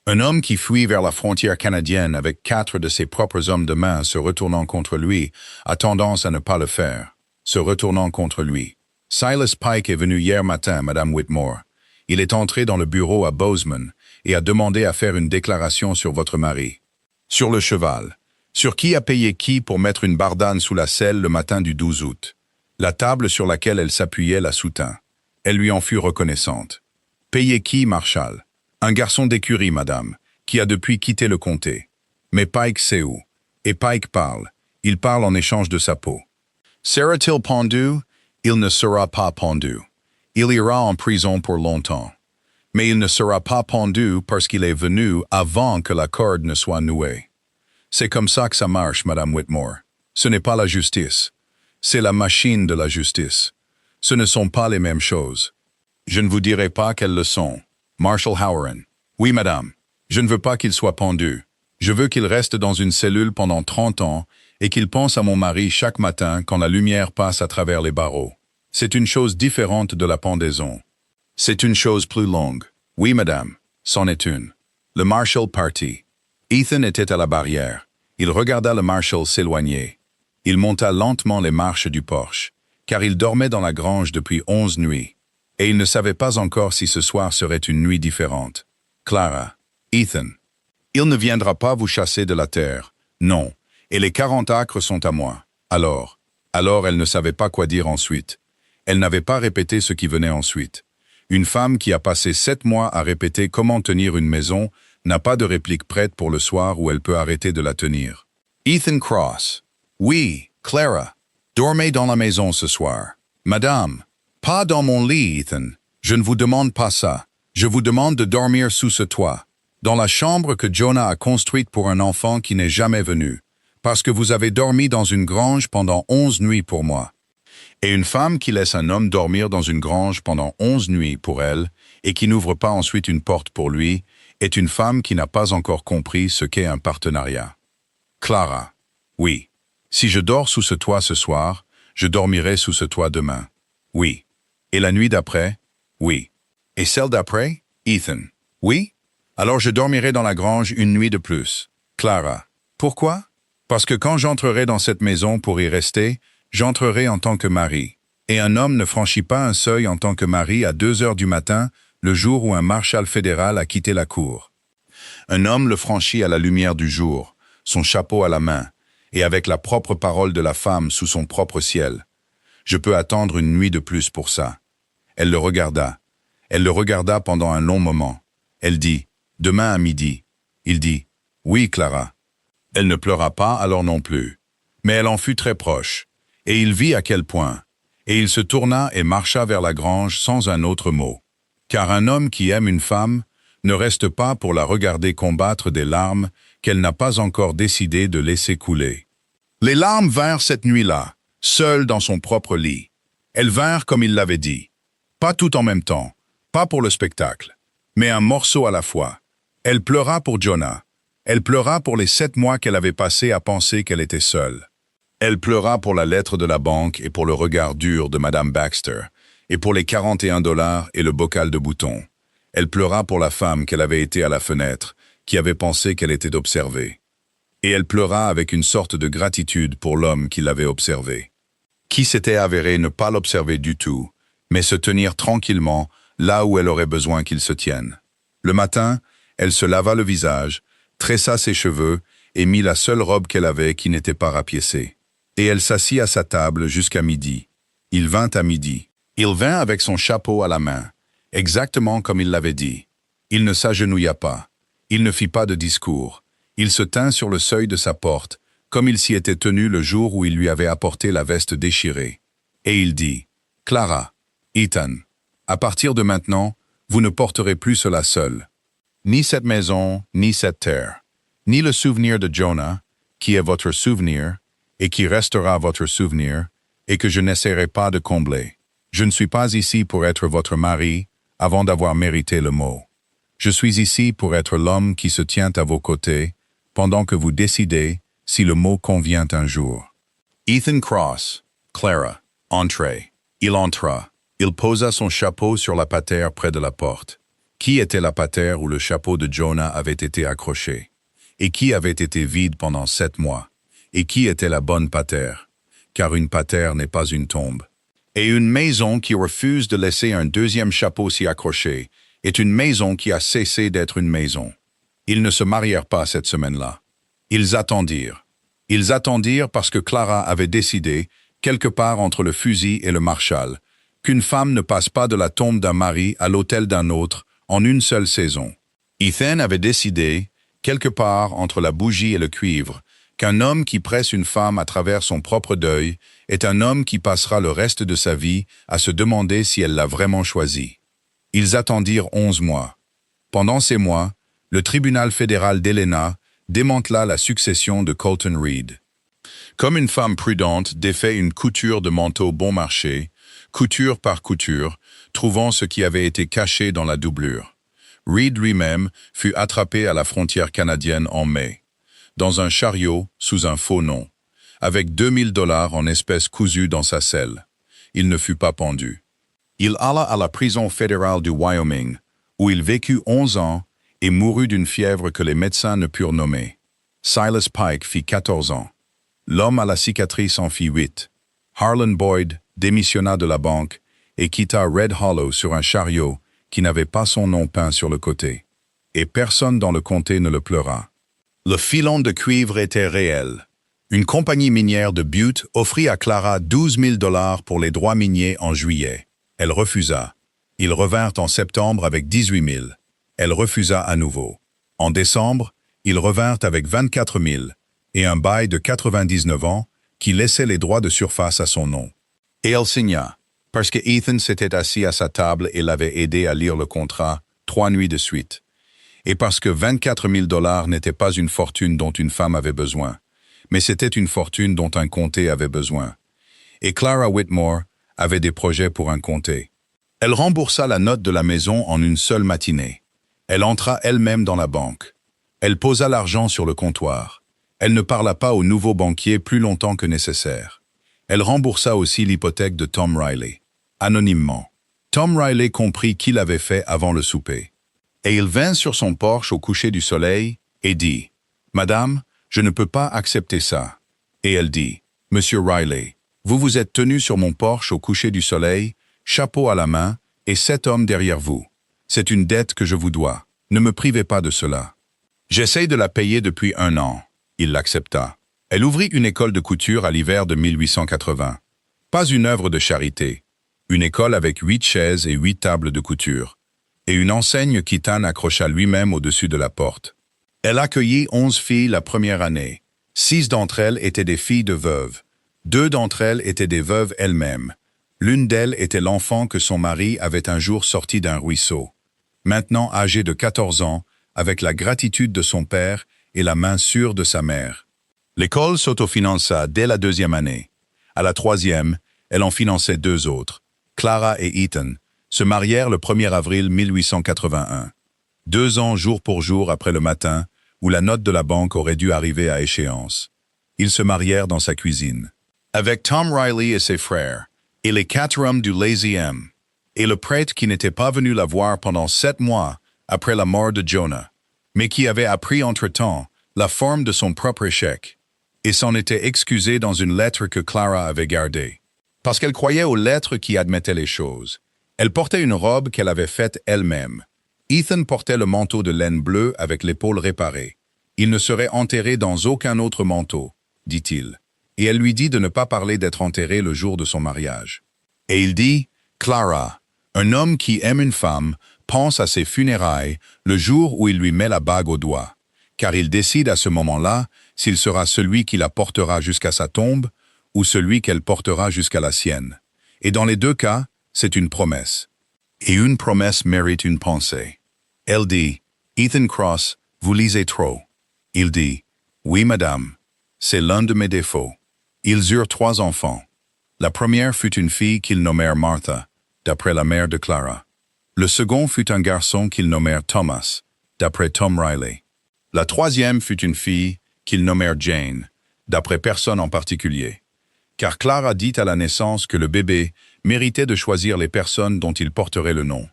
Un homme qui fuit vers la frontière canadienne avec 4 de ses propres hommes de main se retournant contre lui a tendance à ne pas le faire. Se retournant contre lui. Silas Pike est venu hier matin, madame Whitmore. Il est entré dans le bureau à Bozeman et a demandé à faire une déclaration sur votre mari. Sur le cheval. Sur qui a payé qui pour mettre une bardane sous la selle le matin du 12 août. La table sur laquelle elle s'appuyait la soutint. Elle lui en fut reconnaissante. Payé qui, Marshall? Un garçon d'écurie, madame, qui a depuis quitté le comté. Mais Pike sait où. Et Pike parle. Il parle en échange de sa peau. Sera-t-il pendu? Il ne sera pas pendu. Il ira en prison pour longtemps. Mais il ne sera pas pendu parce qu'il est venu avant que la corde ne soit nouée. C'est comme ça que ça marche, madame Whitmore. Ce n'est pas la justice. C'est la machine de la justice. Ce ne sont pas les mêmes choses. Je ne vous dirai pas quelles le sont. Marshall Howren. Oui, madame. Je ne veux pas qu'il soit pendu. Je veux qu'il reste dans une cellule pendant 30 ans et qu'il pense à mon mari chaque matin quand la lumière passe à travers les barreaux. C'est une chose différente de la pendaison. C'est une chose plus longue. Oui, madame. C'en est une. Le Marshall partit. Ethan était à la barrière. Il regarda le Marshall s'éloigner. Il monta lentement les marches du porche, car il dormait dans la grange depuis 11 nuits. Et il ne savait pas encore si ce soir serait une nuit différente. Clara. Ethan. Il ne viendra pas vous chasser de la terre. Non. Et les 40 acres sont à moi. Alors elle ne savait pas quoi dire ensuite. Elle n'avait pas répété ce qui venait ensuite. Une femme qui a passé 7 mois à répéter comment tenir une maison n'a pas de réplique prête pour le soir où elle peut arrêter de la tenir. Ethan Cross. Oui, Clara. Dormez dans la maison ce soir. Madame. Pas dans mon lit, Ethan. Je ne vous demande pas ça. Je vous demande de dormir sous ce toit, dans la chambre que Jonah a construite pour un enfant qui n'est jamais venu, parce que vous avez dormi dans une grange pendant 11 nuits pour moi. Et une femme qui laisse un homme dormir dans une grange pendant 11 nuits pour elle, et qui n'ouvre pas ensuite une porte pour lui, est une femme qui n'a pas encore compris ce qu'est un partenariat. Clara. Oui. Si je dors sous ce toit ce soir, je dormirai sous ce toit demain. Oui. Et la nuit d'après? Oui. Et celle d'après? Ethan. Oui? Alors je dormirai dans la grange une nuit de plus. Clara. Pourquoi? Parce que quand j'entrerai dans cette maison pour y rester, j'entrerai en tant que mari. Et un homme ne franchit pas un seuil en tant que mari à 2 heures du matin, le jour où un marshal fédéral a quitté la cour. Un homme le franchit à la lumière du jour, son chapeau à la main, et avec la propre parole de la femme sous son propre ciel. Je peux attendre une nuit de plus pour ça. Elle le regarda. Elle le regarda pendant un long moment. Elle dit, « Demain à midi. » Il dit, « Oui, Clara. » Elle ne pleura pas alors non plus. Mais elle en fut très proche. Et il vit à quel point. Et il se tourna et marcha vers la grange sans un autre mot. Car un homme qui aime une femme ne reste pas pour la regarder combattre des larmes qu'elle n'a pas encore décidé de laisser couler. Les larmes vinrent cette nuit-là, seule dans son propre lit. Elles vinrent comme il l'avait dit. Pas tout en même temps, pas pour le spectacle, mais un morceau à la fois. Elle pleura pour Jonah. Elle pleura pour les 7 mois qu'elle avait passés à penser qu'elle était seule. Elle pleura pour la lettre de la banque et pour le regard dur de Madame Baxter, et pour les 41 $ et le bocal de boutons. Elle pleura pour la femme qu'elle avait été à la fenêtre, qui avait pensé qu'elle était observée. Et elle pleura avec une sorte de gratitude pour l'homme qui l'avait observée, qui s'était avéré ne pas l'observer du tout, mais se tenir tranquillement là où elle aurait besoin qu'il se tienne. Le matin, elle se lava le visage, tressa ses cheveux et mit la seule robe qu'elle avait qui n'était pas rapiécée. Et elle s'assit à sa table jusqu'à midi. Il vint à midi. Il vint avec son chapeau à la main, exactement comme il l'avait dit. Il ne s'agenouilla pas. Il ne fit pas de discours. Il se tint sur le seuil de sa porte, comme il s'y était tenu le jour où il lui avait apporté la veste déchirée. Et il dit, « Clara, Ethan, à partir de maintenant, vous ne porterez plus cela seul. Ni cette maison, ni cette terre, ni le souvenir de Jonah, qui est votre souvenir, et qui restera votre souvenir, et que je n'essaierai pas de combler. Je ne suis pas ici pour être votre mari, avant d'avoir mérité le mot. Je suis ici pour être l'homme qui se tient à vos côtés, pendant que vous décidez si le mot convient un jour. Ethan Cross, Clara, entrée. Il entra. Il posa son chapeau sur la patère près de la porte. Qui était la patère où le chapeau de Jonah avait été accroché? Et qui avait été vide pendant 7 mois? Et qui était la bonne patère? Car une patère n'est pas une tombe. Et une maison qui refuse de laisser un deuxième chapeau s'y accrocher est une maison qui a cessé d'être une maison. Ils ne se marièrent pas cette semaine-là. Ils attendirent. Ils attendirent parce que Clara avait décidé, quelque part entre le fusil et le Marshall, qu'une femme ne passe pas de la tombe d'un mari à l'autel d'un autre en une seule saison. Ethan avait décidé, quelque part entre la bougie et le cuivre, qu'un homme qui presse une femme à travers son propre deuil est un homme qui passera le reste de sa vie à se demander si elle l'a vraiment choisi. Ils attendirent 11 mois. Pendant ces mois, le tribunal fédéral d'Helena démantela la succession de Colton Reed. Comme une femme prudente défait une couture de manteau bon marché, couture par couture, trouvant ce qui avait été caché dans la doublure. Reed lui-même fut attrapé à la frontière canadienne en mai, dans un chariot sous un faux nom, avec 2000 $ en espèces cousues dans sa selle. Il ne fut pas pendu. Il alla à la prison fédérale du Wyoming, où il vécut 11 ans et mourut d'une fièvre que les médecins ne purent nommer. Silas Pike fit 14 ans. L'homme à la cicatrice en fit 8. Harlan Boyd démissionna de la banque et quitta Red Hollow sur un chariot qui n'avait pas son nom peint sur le côté. Et personne dans le comté ne le pleura. Le filon de cuivre était réel. Une compagnie minière de Butte offrit à Clara 12 000 $ pour les droits miniers en juillet. Elle refusa. Ils revinrent en septembre avec 18 000. Elle refusa à nouveau. En décembre, ils revinrent avec 24 000 et un bail de 99 ans qui laissait les droits de surface à son nom. Et elle signa, parce que Ethan s'était assis à sa table et l'avait aidé à lire le contrat 3 nuits de suite. Et parce que 24 000 $ n'était pas une fortune dont une femme avait besoin, mais c'était une fortune dont un comté avait besoin. Et Clara Whitmore avait des projets pour un comté. Elle remboursa la note de la maison en une seule matinée. Elle entra elle-même dans la banque. Elle posa l'argent sur le comptoir. Elle ne parla pas au nouveau banquier plus longtemps que nécessaire. Elle remboursa aussi l'hypothèque de Tom Riley, anonymement. Tom Riley comprit qui l'avait fait avant le souper. Et il vint sur son porche au coucher du soleil et dit « Madame, je ne peux pas accepter ça. » Et elle dit « Monsieur Riley, vous vous êtes tenu sur mon porche au coucher du soleil, chapeau à la main, et 7 hommes derrière vous. C'est une dette que je vous dois. Ne me privez pas de cela. » J'essaye de la payer depuis 1 an. Il l'accepta. Elle ouvrit une école de couture à l'hiver de 1880. Pas une œuvre de charité. Une école avec 8 chaises et 8 tables de couture. Et une enseigne qu'Ethan accrocha lui-même au-dessus de la porte. Elle accueillit 11 filles la première année. 6 d'entre elles étaient des filles de veuves. 2 d'entre elles étaient des veuves elles-mêmes. L'une d'elles était l'enfant que son mari avait un jour sorti d'un ruisseau. Maintenant âgé de 14 ans, avec la gratitude de son père et la main sûre de sa mère. L'école s'autofinança dès la 2e année. À la 3e, elle en finançait 2 autres. Clara et Ethan se marièrent le 1er avril 1881. 2 ans jour pour jour après le matin où la note de la banque aurait dû arriver à échéance. Ils se marièrent dans sa cuisine. Avec Tom Riley et ses frères, et les 4 hommes du Lazy M, et le prêtre qui n'était pas venu la voir pendant 7 mois après la mort de Jonah, mais qui avait appris entre-temps la forme de son propre échec, et s'en était excusé dans une lettre que Clara avait gardée. Parce qu'elle croyait aux lettres qui admettaient les choses. Elle portait une robe qu'elle avait faite elle-même. Ethan portait le manteau de laine bleue avec l'épaule réparée. Il ne serait enterré dans aucun autre manteau, dit-il. Et elle lui dit de ne pas parler d'être enterré le jour de son mariage. Et il dit, « Clara, un homme qui aime une femme pense à ses funérailles le jour où il lui met la bague au doigt, car il décide à ce moment-là s'il sera celui qui la portera jusqu'à sa tombe ou celui qu'elle portera jusqu'à la sienne. Et dans les 2 cas, c'est une promesse. Et une promesse mérite une pensée. » Elle dit, « Ethan Cross, vous lisez trop. » Il dit, « Oui, madame, c'est l'un de mes défauts. » Ils eurent 3 enfants. La première fut une fille qu'ils nommèrent Martha, d'après la mère de Clara. Le second fut un garçon qu'ils nommèrent Thomas, d'après Tom Riley. La 3e fut une fille qu'ils nommèrent Jane, d'après personne en particulier. car Clara dit à la naissance que le bébé méritait de choisir les personnes dont il porterait le nom.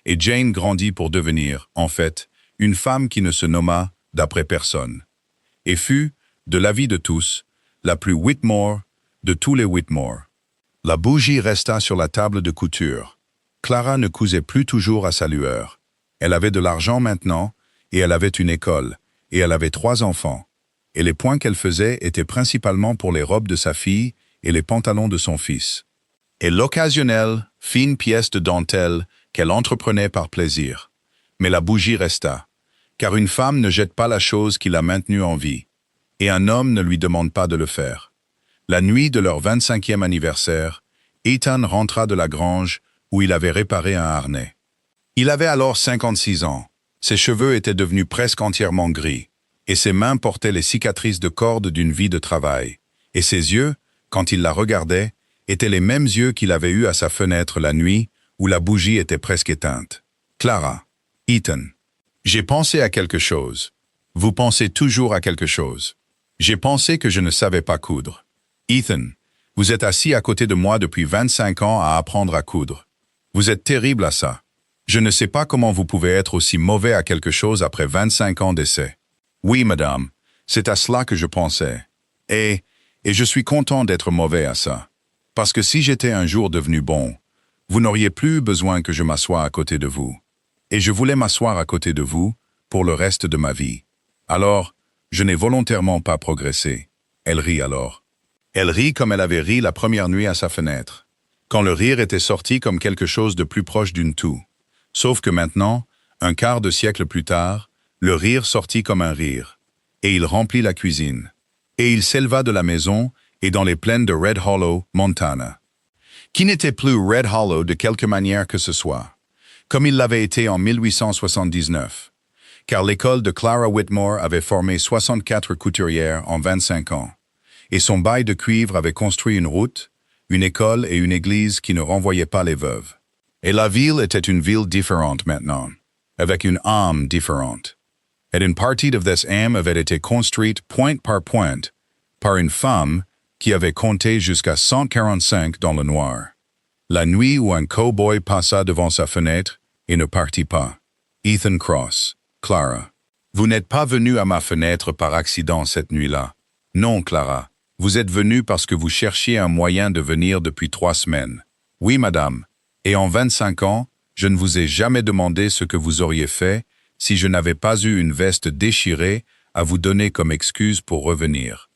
Et Jane grandit pour devenir, en fait, une femme qui ne se nomma d'après personne, et fut, de l'avis de tous, la plus Whitmore de tous les Whitmore. La bougie resta sur la table de couture. Clara ne cousait plus toujours à sa lueur. Elle avait de l'argent maintenant, et elle avait une école, et elle avait 3 enfants. Et les points qu'elle faisait étaient principalement pour les robes de sa fille et les pantalons de son fils. Et l'occasionnelle, fine pièce de dentelle qu'elle entreprenait par plaisir. Mais la bougie resta, car une femme ne jette pas la chose qui l'a maintenue en vie, et un homme ne lui demande pas de le faire. La nuit de leur 25e anniversaire, Ethan rentra de la grange où il avait réparé un harnais. Il avait alors 56 ans. Ses cheveux étaient devenus presque entièrement gris, et ses mains portaient les cicatrices de corde d'une vie de travail. Et ses yeux, quand il la regardait, étaient les mêmes yeux qu'il avait eus à sa fenêtre la nuit où la bougie était presque éteinte. Clara, Ethan, j'ai pensé à quelque chose. Vous pensez toujours à quelque chose. J'ai pensé que je ne savais pas coudre. Ethan, vous êtes assis à côté de moi depuis 25 ans à apprendre à coudre. Vous êtes terrible à ça. Je ne sais pas comment vous pouvez être aussi mauvais à quelque chose après 25 ans d'essai. Oui, madame, c'est à cela que je pensais. Et je suis content d'être mauvais à ça. Parce que si j'étais un jour devenu bon, vous n'auriez plus besoin que je m'assoie à côté de vous. Et je voulais m'asseoir à côté de vous pour le reste de ma vie. Alors, je n'ai volontairement pas progressé. Elle rit alors. Elle rit comme elle avait ri la première nuit à sa fenêtre, quand le rire était sorti comme quelque chose de plus proche d'une toux. Sauf que maintenant, un quart de siècle plus tard, le rire sortit comme un rire, et il remplit la cuisine. Et il s'éleva de la maison et dans les plaines de Red Hollow, Montana, qui n'était plus Red Hollow de quelque manière que ce soit, comme il l'avait été en 1879, car l'école de Clara Whitmore avait formé 64 couturières en 25 ans, et son bail de cuivre avait construit une route, une école et une église qui ne renvoyaient pas les veuves. Et la ville était une ville différente maintenant, avec une âme différente. Et une partie de cette âme avait été construite point par une femme qui avait compté jusqu'à 145 dans le noir. La nuit où un cow-boy passa devant sa fenêtre et ne partit pas. Ethan Cross, Clara. Vous n'êtes pas venu à ma fenêtre par accident cette nuit-là. Non, Clara. Vous êtes venu parce que vous cherchiez un moyen de venir depuis 3 semaines. Oui, madame. Et en 25 ans, je ne vous ai jamais demandé ce que vous auriez fait si je n'avais pas eu une veste déchirée à vous donner comme excuse pour revenir.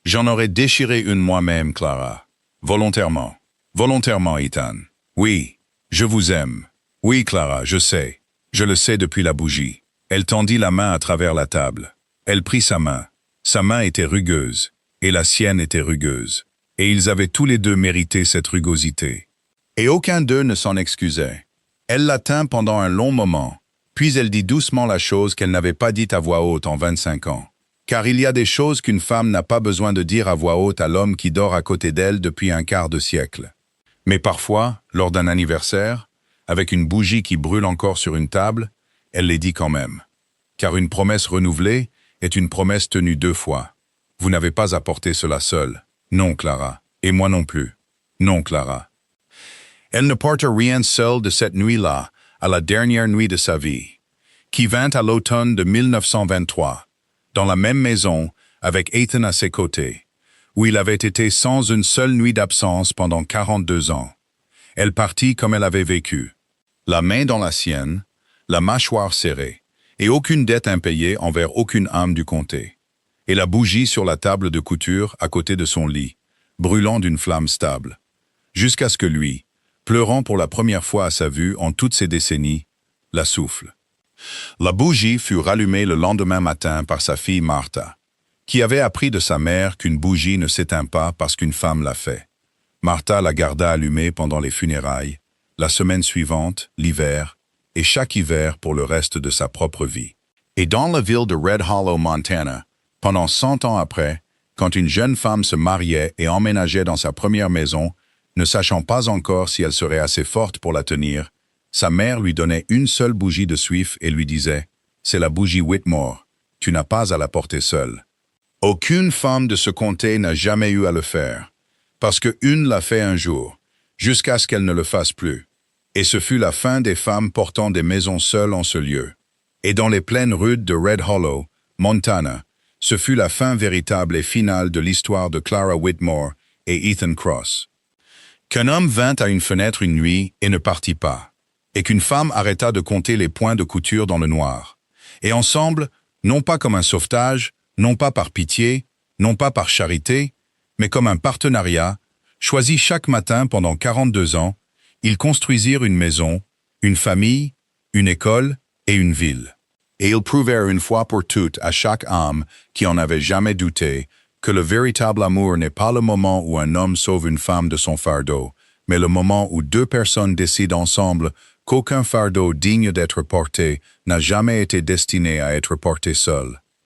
J'en aurais déchiré une moi-même, Clara. Volontairement. Volontairement, Ethan. Oui, je vous aime. Oui, Clara, je sais. Je le sais depuis la bougie. Elle tendit la main à travers la table. Elle prit sa main. Sa main était rugueuse, et la sienne était rugueuse. Et ils avaient tous les deux mérité cette rugosité. Et aucun d'eux ne s'en excusait. Elle la tint pendant un long moment, puis elle dit doucement la chose qu'elle n'avait pas dite à voix haute en 25 ans. Car il y a des choses qu'une femme n'a pas besoin de dire à voix haute à l'homme qui dort à côté d'elle depuis un quart de siècle. Mais parfois, lors d'un anniversaire, avec une bougie qui brûle encore sur une table, elle les dit quand même. Car une promesse renouvelée est une promesse tenue 2 fois. Vous n'avez pas apporté cela seul. Non, Clara. Et moi non plus. Non, Clara. Elle ne porte rien seule de cette nuit-là, à la dernière nuit de sa vie, qui vint à l'automne de 1923, dans la même maison, avec Ethan à ses côtés, où il avait été sans une seule nuit d'absence pendant 42 ans. Elle partit comme elle avait vécu, la main dans la sienne, la mâchoire serrée, et aucune dette impayée envers aucune âme du comté, et la bougie sur la table de couture à côté de son lit, brûlant d'une flamme stable, jusqu'à ce que lui, pleurant pour la première fois à sa vue en toutes ces décennies, la souffle. La bougie fut rallumée le lendemain matin par sa fille Martha, qui avait appris de sa mère qu'une bougie ne s'éteint pas parce qu'une femme l'a fait. Martha la garda allumée pendant les funérailles, la semaine suivante, l'hiver, et chaque hiver pour le reste de sa propre vie. Et dans la ville de Red Hollow, Montana, pendant 100 ans après, quand une jeune femme se mariait et emménageait dans sa première maison, ne sachant pas encore si elle serait assez forte pour la tenir, sa mère lui donnait une seule bougie de suif et lui disait « C'est la bougie Whitmore, tu n'as pas à la porter seule. » Aucune femme de ce comté n'a jamais eu à le faire, parce que une l'a fait un jour, jusqu'à ce qu'elle ne le fasse plus. Et ce fut la fin des femmes portant des maisons seules en ce lieu. Et dans les plaines rudes de Red Hollow, Montana, ce fut la fin véritable et finale de l'histoire de Clara Whitmore et Ethan Cross. Qu'un homme vint à une fenêtre une nuit et ne partit pas, et qu'une femme arrêta de compter les points de couture dans le noir. Et ensemble, non pas comme un sauvetage, non pas par pitié, non pas par charité, mais comme un partenariat, choisi chaque matin pendant 42 ans, ils construisirent une maison, une famille, une école et une ville. Et ils prouvèrent une fois pour toutes à chaque âme qui en avait jamais douté que le véritable amour n'est pas le moment où un homme sauve une femme de son fardeau, mais le moment où deux personnes décident ensemble qu'aucun fardeau digne d'être porté n'a jamais été destiné à être porté seul.